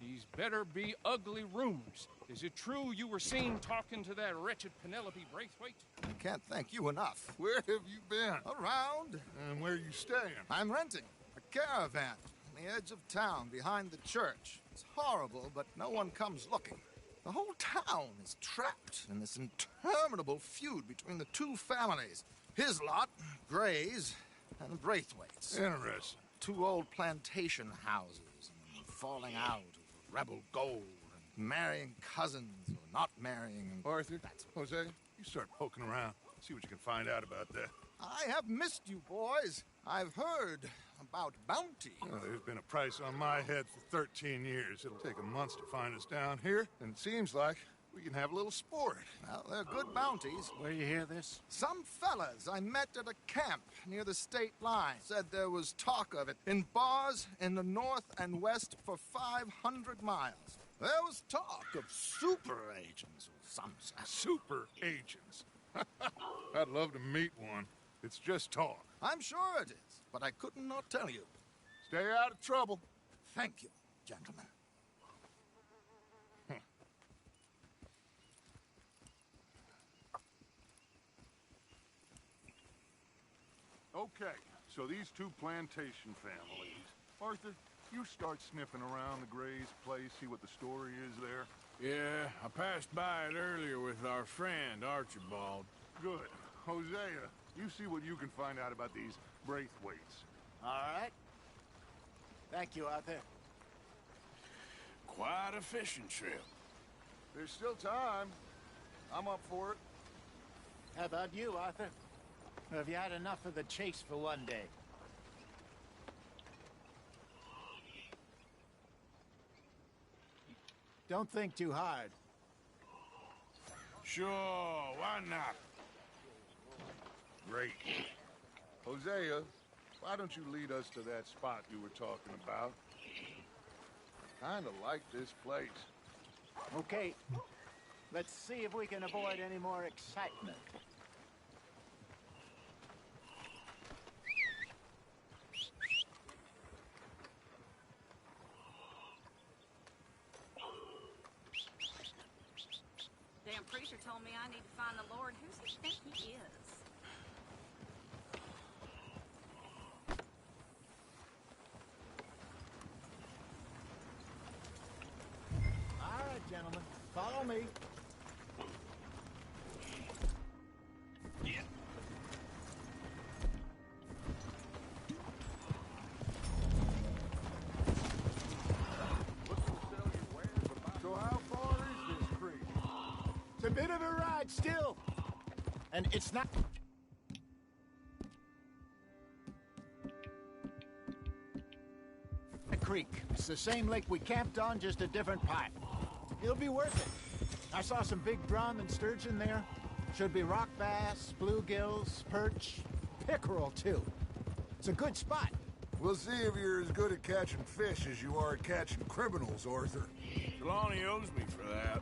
these better be ugly rumors. Is it true you were seen talking to that wretched Penelope Braithwaite? I can't thank you enough. Where have you been? Around. And where are you staying? I'm renting a caravan on the edge of town behind the church. It's horrible, but no one comes looking. The whole town is trapped in this interminable feud between the two families. His lot, Gray's, and the Braithwaites. Interesting. Two old plantation houses, and falling out over rebel gold, and marrying cousins or not marrying. And Arthur, Jose, you start poking around. See what you can find out about that. I have missed you, boys. I've heard about bounty. Well, there's been a price on my head for 13 years. It'll take a month to find us down here, and it seems like we can have a little sport. Well, they're good bounties. Where you hear this? Some fellas I met at a camp near the state line said there was talk of it in bars in the north and west for 500 miles. There was talk of super agents or some such. Super agents? I'd love to meet one. It's just talk. I'm sure it is, but I couldn't not tell you. Stay out of trouble. Thank you, gentlemen. Okay, so these two plantation families. Arthur, you start sniffing around the Gray's place, see what the story is there. Yeah, I passed by it earlier with our friend, Archibald. Good. Hosea, you see what you can find out about these Braithwaites. All right. Thank you, Arthur. Quite a fishing trip. There's still time. I'm up for it. How about you, Arthur? Or have you had enough of the chase for one day? Don't think too hard. Sure, why not? Great. Hosea, why don't you lead us to that spot you were talking about? Kinda like this place. Okay. Let's see if we can avoid any more excitement. Damn preacher I need to find the Lord. Who's he think he is? All right, gentlemen, follow me. So how far is this creek? It's a bit of a ride still. And it's not... a creek. It's the same lake we camped on, just a different pipe. It'll be worth it. I saw some big drum and sturgeon there. Should be rock bass, bluegills, perch, pickerel too. It's a good spot. We'll see if you're as good at catching fish as you are at catching criminals, Arthur. Trelawney owes me for that.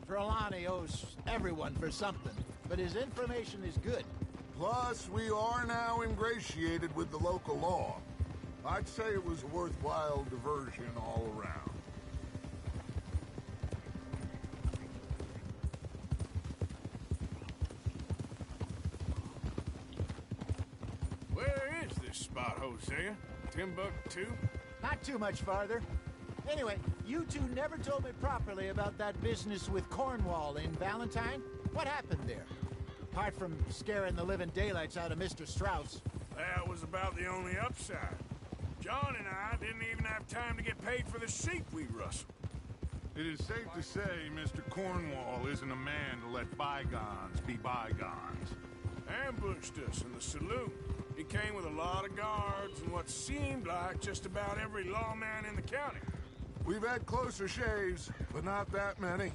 Trelawney owes everyone for something, but his information is good. Plus, we are now ingratiated with the local law. I'd say it was a worthwhile diversion all around. Where is this spot, Hosea? Timbuktu? Not too much farther. Anyway, you two never told me properly about that business with Cornwall in Valentine. What happened there? Apart from scaring the living daylights out of Mr. Strauss. That was about the only upside. John and I didn't even have time to get paid for the sheep we rustled. It is safe to say Mr. Cornwall isn't a man to let bygones be bygones. Ambushed us in the saloon. He came with a lot of guards and what seemed like just about every lawman in the county. We've had closer shaves, but not that many.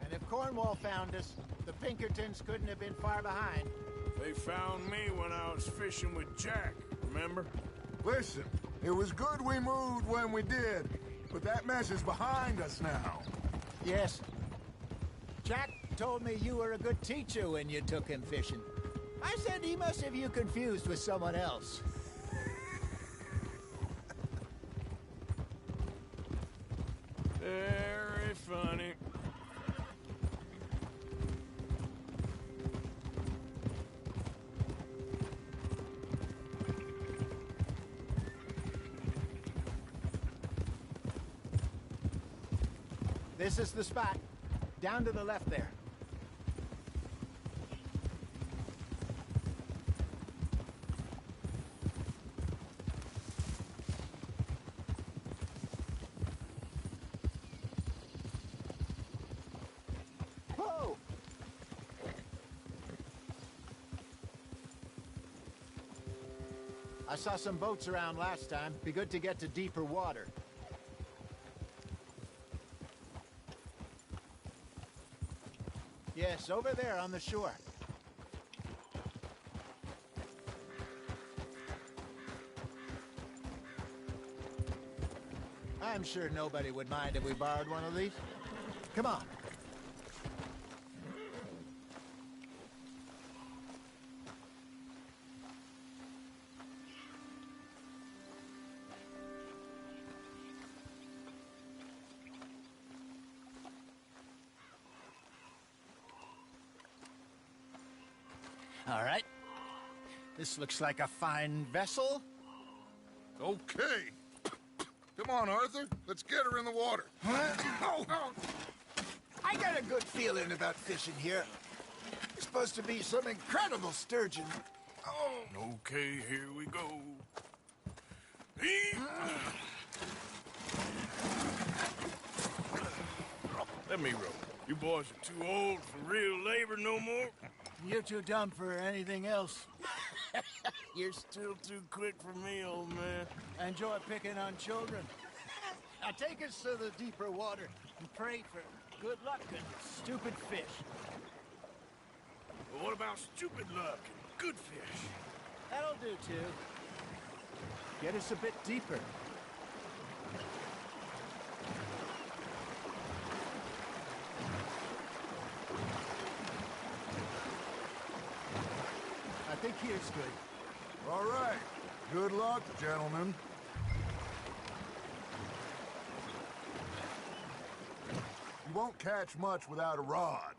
And if Cornwall found us, the Pinkertons couldn't have been far behind. They found me when I was fishing with Jack, remember? Listen, it was good we moved when we did, but that mess is behind us now. Yes. Jack told me you were a good teacher when you took him fishing. I said he must have you confused with someone else. Very funny. This is the spot. Down to the left there. Whoa! I saw some boats around last time. Be good to get to deeper water. Yes, over there on the shore. I'm sure nobody would mind if we borrowed one of these. Come on. All right. This looks like a fine vessel. Okay. Come on, Arthur. Let's get her in the water. Oh. I got a good feeling about fishing here. It's supposed to be some incredible sturgeon. Oh. Okay, here we go. Let me row. You boys are too old for real labor no more. You're too dumb for anything else. You're still too quick for me, old man. I enjoy picking on children. Now take us to the deeper water and pray for good luck and stupid fish. But what about stupid luck and good fish? That'll do, too. Get us a bit deeper. I think here's good. All right. Good luck, gentlemen. You won't catch much without a rod.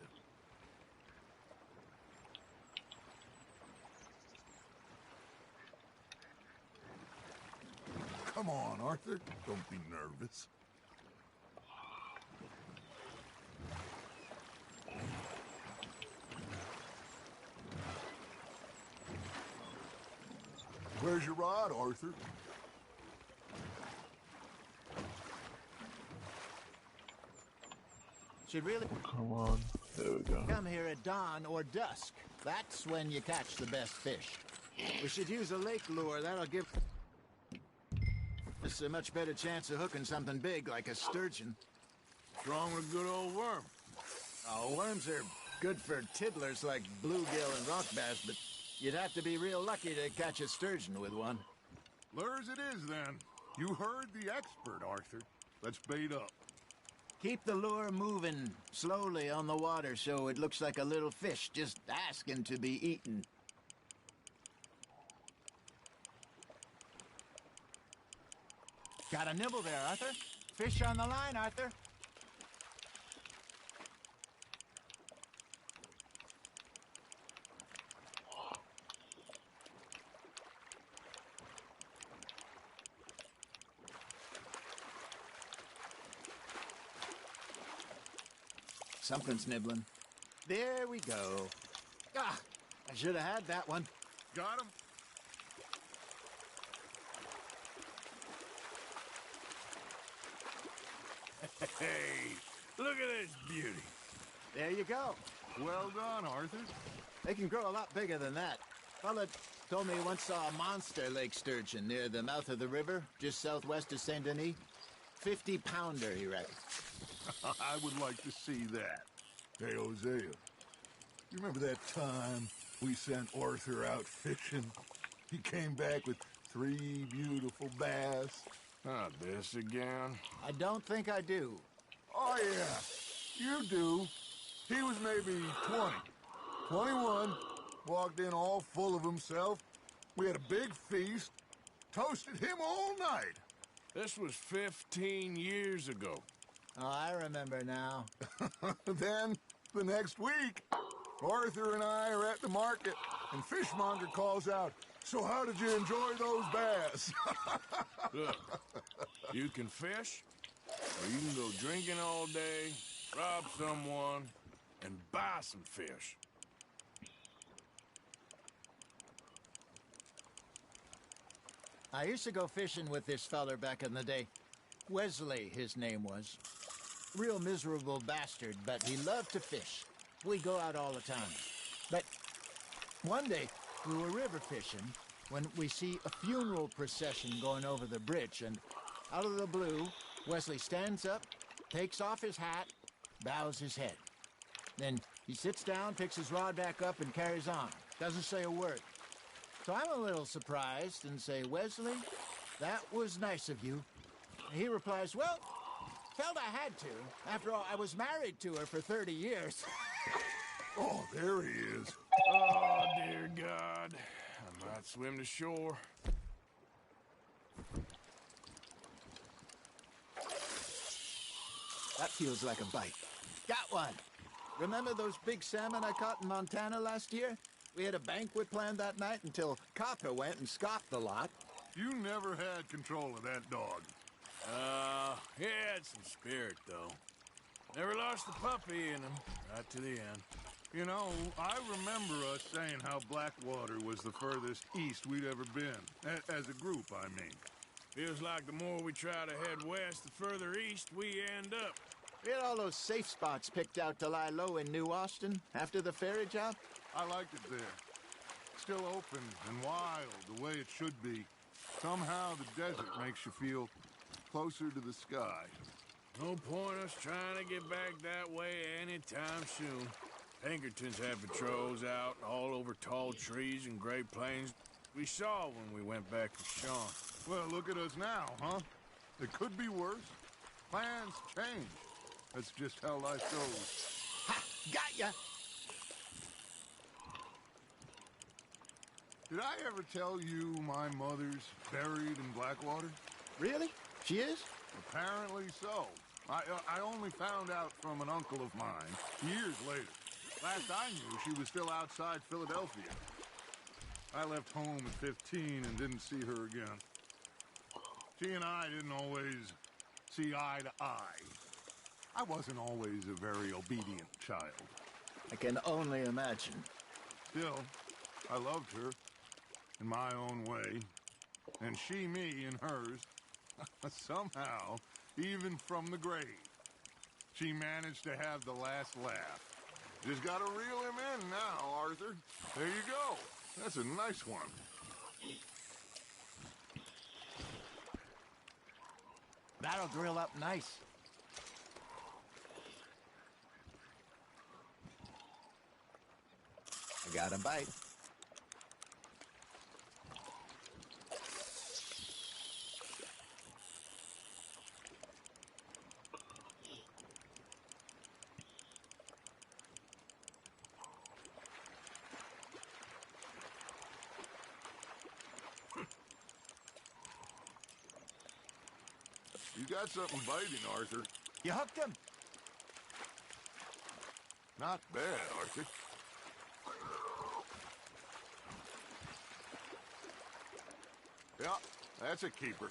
Come on, Arthur. Don't be nervous. Where's your rod, Arthur? Should really Come on. There we go. come here at dawn or dusk. That's when you catch the best fish. We should use a lake lure. That'll give us a much better chance of hooking something big like a sturgeon. What's wrong with a good old worm? Oh, worms are good for tiddlers like bluegill and rock bass, but you'd have to be real lucky to catch a sturgeon with one. Lures it is, then. You heard the expert, Arthur. Let's bait up. Keep the lure moving slowly on the water so it looks like a little fish just asking to be eaten. Got a nibble there, Arthur. Fish on the line, Arthur. Something's nibbling. There we go. Ah, I should have had that one. Got him. Hey, look at this beauty. There you go. Well done, Arthur. They can grow a lot bigger than that. Fella told me he once saw a monster lake sturgeon near the mouth of the river, just southwest of Saint Denis. 50-pounder, he reckons. I would like to see that. Hey, Hosea, you remember that time we sent Arthur out fishing? He came back with 3 beautiful bass. Not this again. I don't think I do. Oh, yeah, you do. He was maybe 20, 21, walked in all full of himself. We had a big feast, toasted him all night. This was 15 years ago. Oh, I remember now. Then, the next week, Arthur and I are at the market, and Fishmonger calls out, "So how did you enjoy those bass?" Look, you can fish, or you can go drinking all day, rob someone, and buy some fish. I used to go fishing with this feller back in the day. Wesley, his name was. Real miserable bastard, but he loved to fish. We go out all the time. But one day, we were river fishing when we see a funeral procession going over the bridge, and out of the blue, Wesley stands up, takes off his hat, bows his head. Then he sits down, picks his rod back up, and carries on. Doesn't say a word. So I'm a little surprised and say, "Wesley, that was nice of you." And he replies, "Well, felt I had to. After all, I was married to her for 30 years. Oh, there he is. Oh, dear God. I might swim to shore. That feels like a bite. Got one. Remember those big salmon I caught in Montana last year? We had a banquet planned that night until Kaka went and scoffed the lot. You never had control of that dog. He had some spirit, though. Never lost the puppy in him, right to the end. You know, I remember us saying how Blackwater was the furthest east we'd ever been. As a group, I mean. Feels like the more we try to head west, the further east we end up. We had all those safe spots picked out to lie low in New Austin after the ferry job. I liked it there. Still open and wild, the way it should be. Somehow the desert makes you feel closer to the sky. No point us trying to get back that way anytime soon. Pinkertons had patrols out all over tall trees and Great Plains. We saw when we went back to Sean. Well, look at us now, huh? It could be worse. Plans change. That's just how life goes. Ha! Got ya! Did I ever tell you my mother's buried in Blackwater? Really? She is? Apparently so. I only found out from an uncle of mine years later. Last I knew, she was still outside Philadelphia. I left home at 15 and didn't see her again. She and I didn't always see eye to eye. I wasn't always a very obedient child. I can only imagine. Still, I loved her in my own way, and she me in hers. Somehow, even from the grave, she managed to have the last laugh. Just gotta reel him in now, Arthur. There you go. That's a nice one. That'll grill up nice. I got a bite. You got something biting, Arthur. You hooked him. Not bad, Arthur. Yeah, that's a keeper.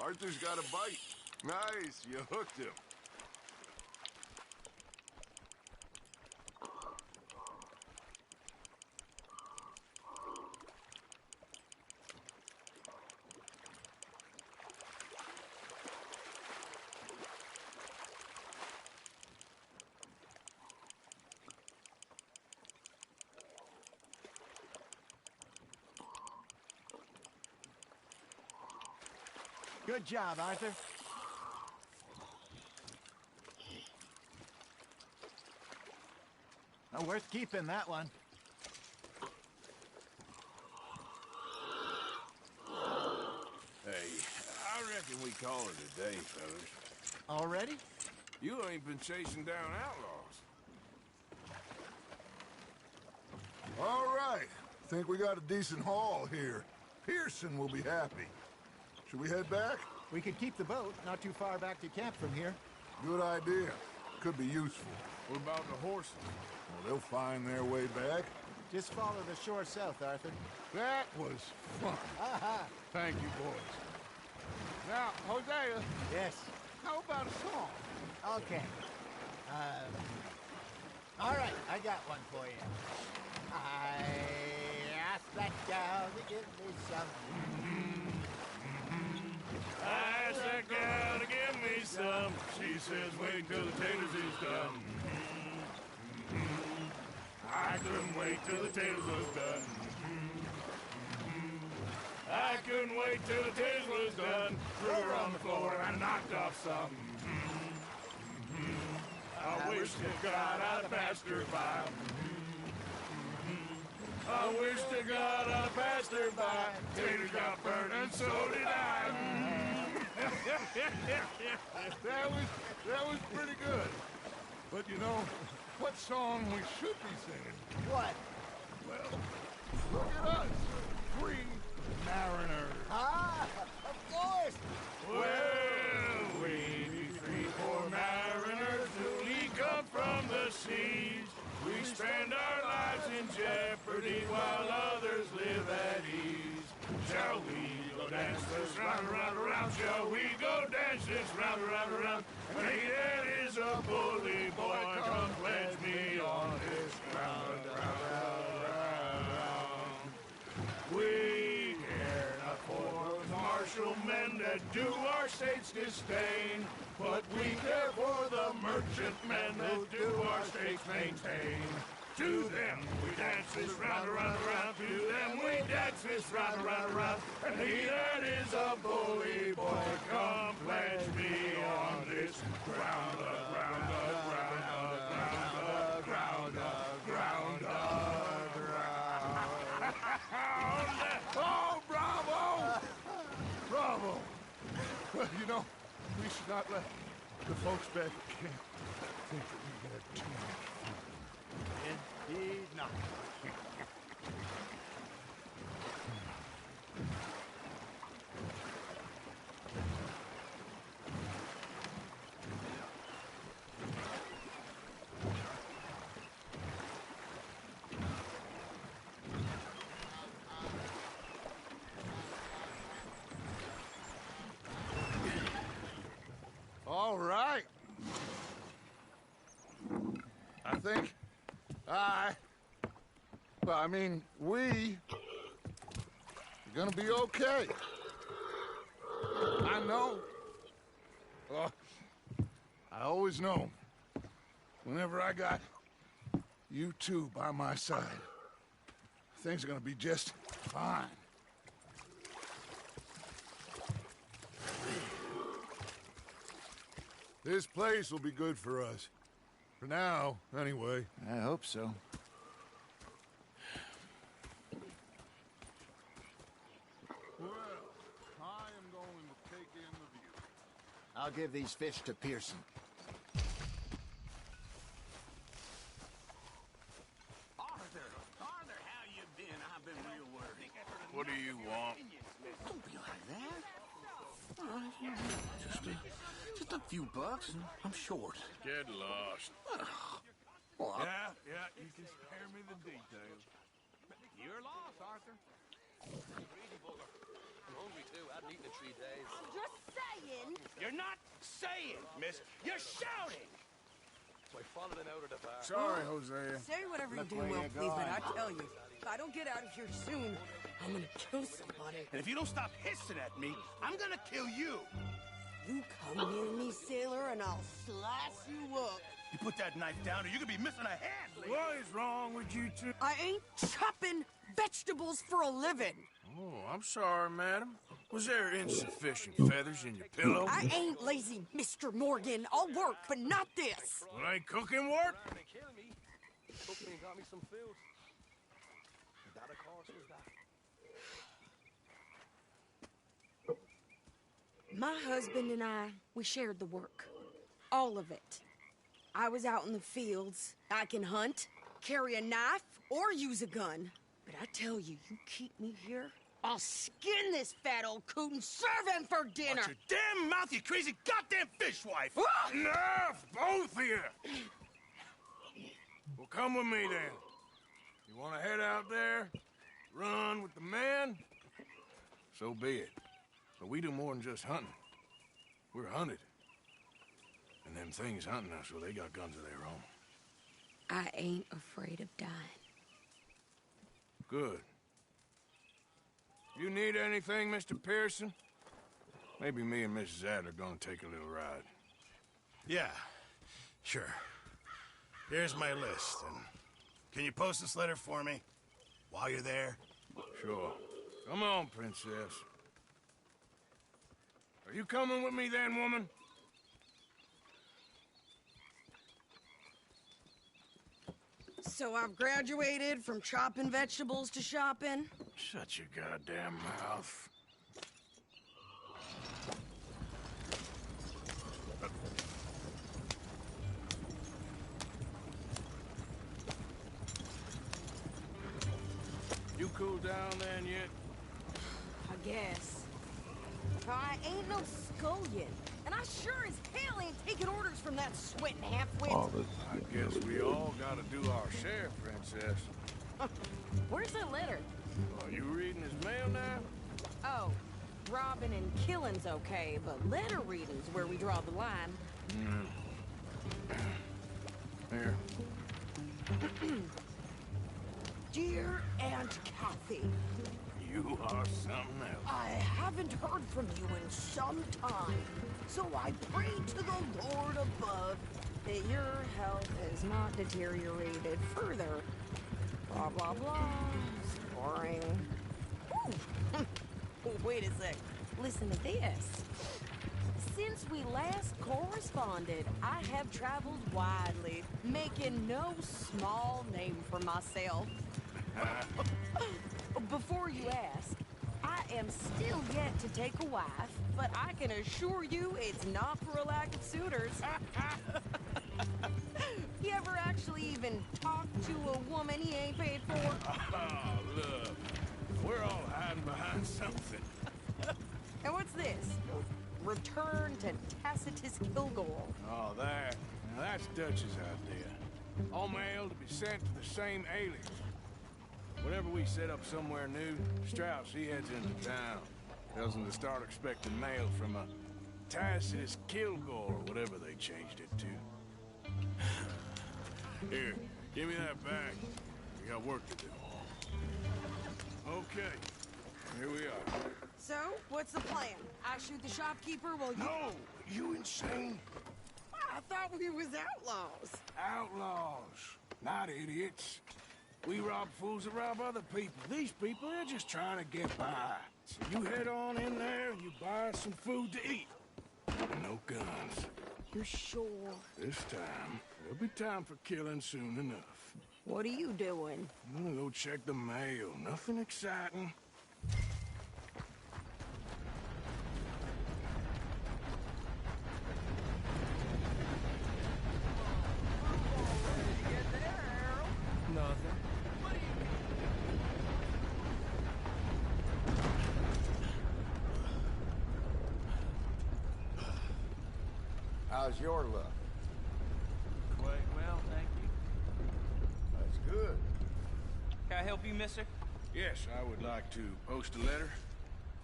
Arthur's got a bite. Nice, you hooked him. Good job, Arthur. Oh, worth keeping, that one. Hey, I reckon we call it a day, fellas. Already? You ain't been chasing down outlaws. All right. Think we got a decent haul here. Pearson will be happy. Should we head back? We could keep the boat not too far back to camp from here. Good idea. Could be useful. What about the horses? Well, they'll find their way back. Just follow the shore south, Arthur. That was fun. Aha! Thank you, boys. Now, Hosea. Yes? How about a song? Okay. All right, I got one for you. I asked that gal to give me some. I asked that gal to give me some. She says, wait till the taters is done. I couldn't wait till the taters was done. I couldn't wait till the taters was done. Threw her on the floor and I knocked off some. I wish to God I'd passed her by. I wish to God I passed her by. Taters got burned and so did I. that was pretty good. But you know, what song we should be singing? What? Well, look at us. 3 mariners. Ah, of course. Well, we be 3 poor mariners newly come from the seas. We spend our lives in jeopardy while others live at ease. Shall we go dance this round, around, around? Shall we go dance this round, around, around? Hey, that is a bully boy, come pledge me on this round, round, round, round. We care not for martial men that do our state's disdain, but we care for the merchant men that do our state's maintain. To them we dance this round, around, around. To them we dance this round, around, around. And he that is a bully boy, come pledge me on this ground, ground. Well, you know, we should not let the folks back at camp think that we got too much food. Indeed not. All right. I think we are gonna be okay. I know. I always know. Whenever I got you two by my side, things are gonna be just fine. This place will be good for us. For now, anyway. I hope so. Well, I am going to take in the view. I'll give these fish to Pearson. Arthur, how you been? I've been real worried. What do you want? Don't be like that. Just a few bucks, and I'm short. Get lost. Well, Yeah, you can spare me the details. You're lost, Arthur. I'm hungry too. I haven't eaten in 3 days. I'm just saying. You're not saying, miss. You're shouting. So I followed him out of the bar. Sorry, Hosea. Say whatever you Look do, where Will, you're please, but going. I tell you, if I don't get out of here soon, I'm gonna kill somebody. And if you don't stop hissing at me, I'm gonna kill you. You come near me, sailor, and I'll slice you up. You put that knife down or you're gonna be missing a hand. What is wrong with you two? I ain't chopping vegetables for a living. Oh, I'm sorry, madam. Was there insufficient feathers in your pillow? I ain't lazy, Mr. Morgan. I'll work, but not this. Well, ain't cooking work? Kill me. Cooked me and got me some food. That, of course, was that. My husband and I, we shared the work. All of it. I was out in the fields. I can hunt, carry a knife, or use a gun. But I tell you, you keep me here, I'll skin this fat old coot and serve him for dinner. Watch your damn mouth, you crazy goddamn fishwife! Enough, both of you! Well, come with me, then. You want to head out there, run with the man? So be it. But we do more than just hunting. We're hunted. And them things hunting us, well, they got guns of their own. I ain't afraid of dying. Good. You need anything, Mr. Pearson? Maybe me and Mrs. Adler are gonna take a little ride. Yeah, sure. Here's my list, and can you post this letter for me while you're there? Sure. Come on, princess. Are you coming with me then, woman? So I've graduated from chopping vegetables to shopping. Shut your goddamn mouth. You cool down then yet? I guess. I ain't no scullion. And I sure as hell ain't taking orders from that sweating half-wit. Oh, this I guess we all gotta do our share, princess. Where's that letter? Are you reading his mail now? Oh, robbing and killing's okay, but letter reading's where we draw the line. Here. Dear Aunt Kathy, You are something else. I haven't heard from you in some time, so I pray to the Lord above that your health is not deteriorated further. Blah, blah, blah. Boring. Ooh. Wait a sec. Listen to this. Since we last corresponded, I have traveled widely, making no small name for myself. Before you ask, I I am still yet to take a wife, but I can assure you it's not for a lack of suitors. You ever actually even talk to a woman he ain't paid for? Oh, look. We're all hiding behind something. And what's this? Return to Tacitus Kilgore. Oh, that. Now that's Dutch's idea. All mail to be sent to the same alias. Whenever we set up somewhere new, Strauss, he heads into town. Tells them to start expecting mail from a Tacitus Kilgore, or whatever they changed it to. Here, give me that bag. We got work to do. Okay, here we are. So, what's the plan? I shoot the shopkeeper while you... No! You insane? I thought we was outlaws. Outlaws, not idiots. We rob fools that rob other people. These people, they're just trying to get by. So you head on in there and you buy some food to eat. No guns. You're sure? This time, there'll be time for killing soon enough. What are you doing? I'm gonna go check the mail. Nothing exciting. Nothing. How's your luck? Quite well, thank you. That's good. Can I help you, mister? Yes, I would like to post a letter.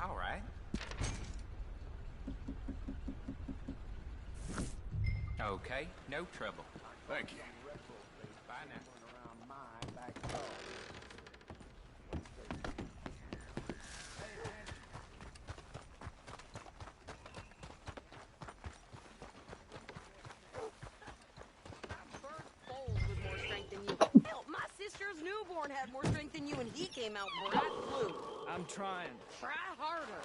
All right. Okay, no trouble. Thank you. Bye now. Hell, my sister's newborn had more strength than you, and he came out bright blue. I'm trying. Try harder.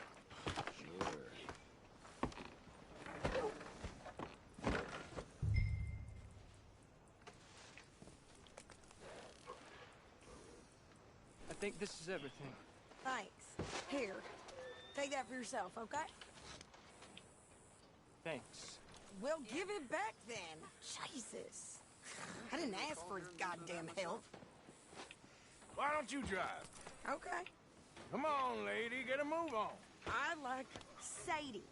I think this is everything. Thanks. Here, take that for yourself, okay? Thanks. Well, give it back then. Jesus. I didn't ask for his goddamn help. Why don't you drive? Okay. Come on, lady, get a move on. I like Sadie,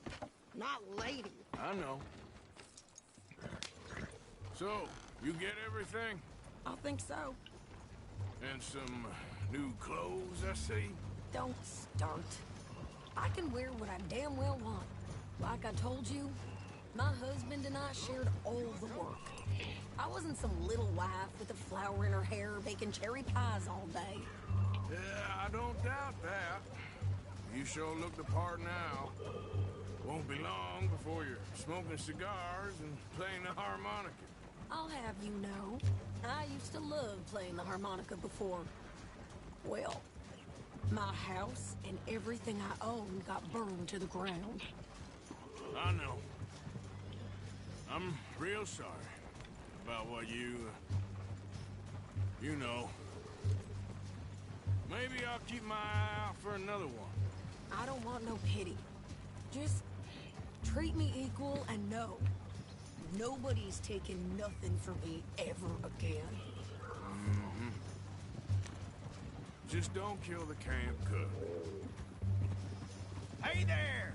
not lady. I know. So, you get everything? I think so. And some new clothes, I see? Don't start. I can wear what I damn well want. Like I told you, my husband and I shared all the work. I wasn't some little wife with a flower in her hair baking cherry pies all day. Yeah, I don't doubt that. You sure look the part now. Won't be long before you're smoking cigars and playing the harmonica. I'll have you know, I used to love playing the harmonica before. Well, my house and everything I owned got burned to the ground. I know. I'm real sorry about what you know. Maybe I'll keep my eye out for another one. I don't want no pity. Just treat me equal and know nobody's taking nothing from me ever again. Mm-hmm. Just don't kill the camp cook. Hey there!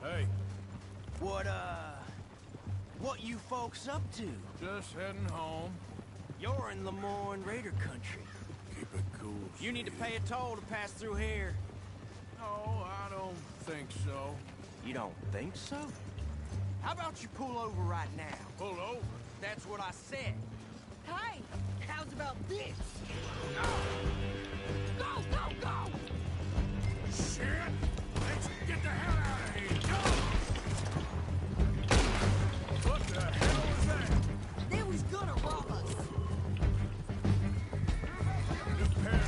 Hey. What you folks up to? Just heading home. You're in Lemoyne Raider country. Keep it cool. You need to pay a toll to pass through here. No, I don't think so. You don't think so? How about you pull over right now? Pull over? That's what I said. Hey, how's about this? Go, go, go! Shit! Let's get the hell out of here! Go! What the hell was that? They was gonna rob us. New pair of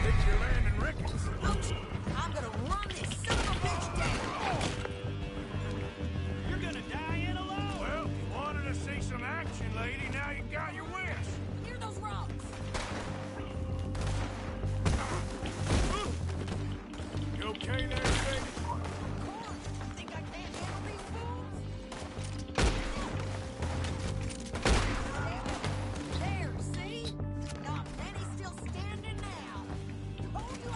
think you're landing Ricketts. I'm gonna run this son of a bitch down. You're gonna die in alone. Well, you wanted to see some action, lady. Now you got your wish. Hear those rocks? okay there, baby? Think I can't handle these fools? There, see? Not many still standing now. Told you I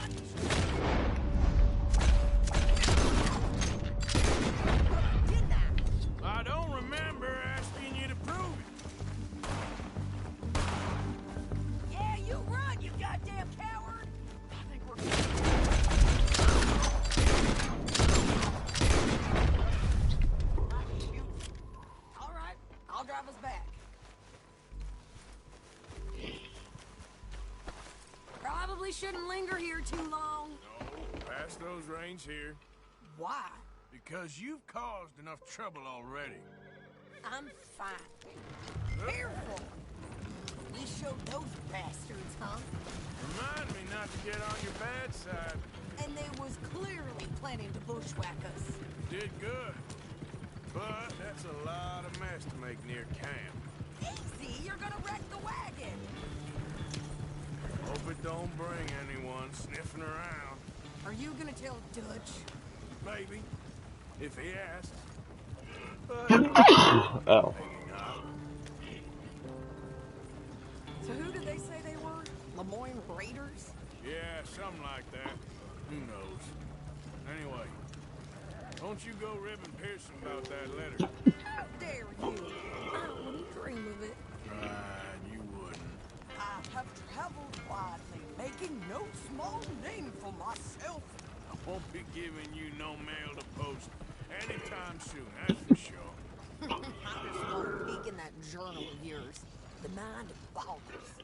didn't I? I don't remember asking you to prove it. Yeah, you run, you goddamn coward! I think we're all right, I'll drive us back. Probably shouldn't linger here too long. No, pass those reins here. Why? Because you've caused enough trouble already. I'm fine. Careful! We showed those bastards, huh? Remind me not to get on your bad side. And they was clearly planning to bushwhack us. You did good. But that's a lot of mess to make near camp. Easy, you're gonna wreck the wagon. Hope it don't bring anyone sniffing around. Are you gonna tell Dutch? Maybe. If he asks. But Oh. maybe not. So who did they say they were? Lemoyne Raiders? Yeah, something like that. Who knows? Anyway, don't you go ribbing Pearson about that letter. How dare you? I wouldn't dream of it. Right, you wouldn't. I have traveled widely, making no small name for myself. I won't be giving you no mail to post anytime soon, that's for sure. I just want to peek in that journal of yours. The mind boggles.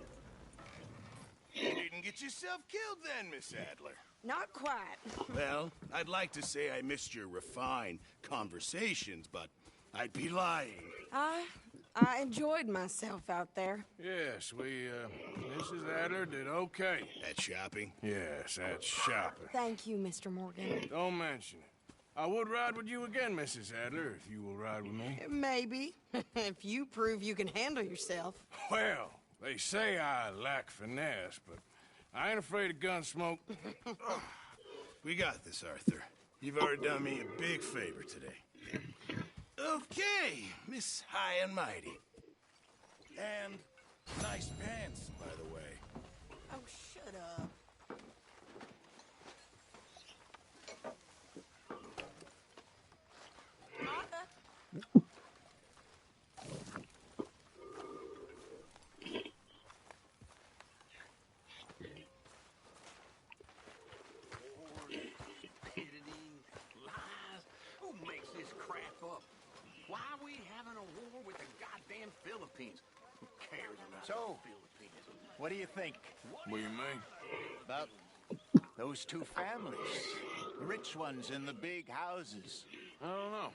You didn't get yourself killed then, Miss Adler. Not quite. Well, I'd like to say I missed your refined conversations, but I'd be lying. I enjoyed myself out there. Yes, Mrs. Adler did okay. At shopping? Yes, at shopping. Thank you, Mr. Morgan. Don't mention it. I would ride with you again, Mrs. Adler, if you will ride with me. Maybe. If you prove you can handle yourself. Well, they say I lack finesse, but I ain't afraid of gun smoke. We got this, Arthur. You've already done me a big favor today. Okay, Miss High and Mighty. And nice pants, by the way. Oh, shut up. Who makes this crap up? Why are we having a war with the goddamn Philippines? Who cares about the Philippines? What do you think? What do you mean? About those two families. The rich ones in the big houses. I don't know.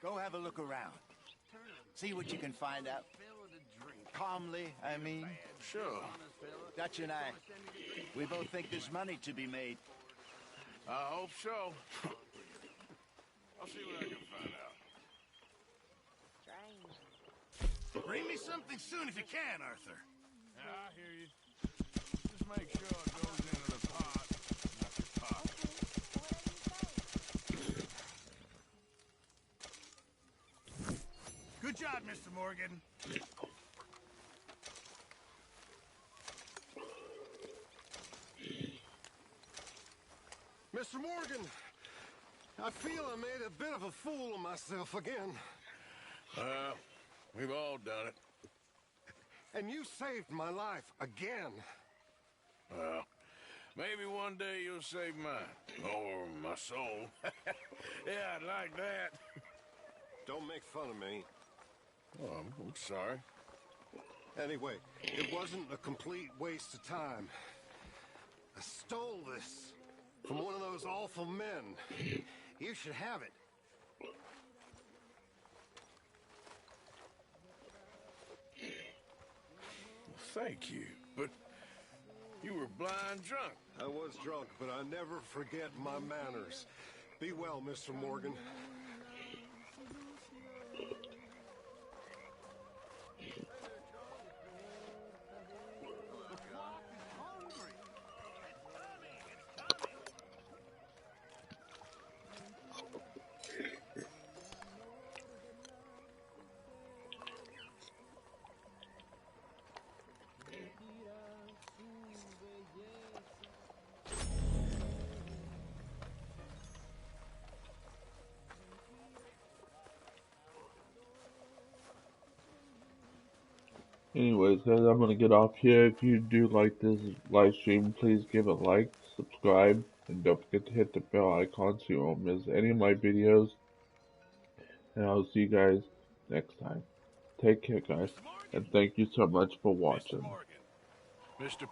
Go have a look around. See what you can find out. Calmly, I mean. Sure. Dutch and I, we both think there's money to be made. I hope so. I'll see what I can find out. Bring me something soon if you can, Arthur. Yeah, I hear you. Just make sure it goes into the pot, not your pocket. Good job, Mr. Morgan. Mr. Morgan, I feel I made a bit of a fool of myself again. We've all done it. And you saved my life again. Well, maybe one day you'll save mine. Or my soul. Yeah, I'd like that. Don't make fun of me. Oh, I'm sorry. Anyway, it wasn't a complete waste of time. I stole this from one of those awful men. You should have it. Thank you, but you were blind drunk. I was drunk, but I never forget my manners. Be well, Mr. Morgan. Anyways, guys, I'm gonna get off here. If you do like this live stream, please give it a like, subscribe, and don't forget to hit the bell icon so you won't miss any of my videos. And I'll see you guys next time. Take care, guys, and thank you so much for watching. Mr.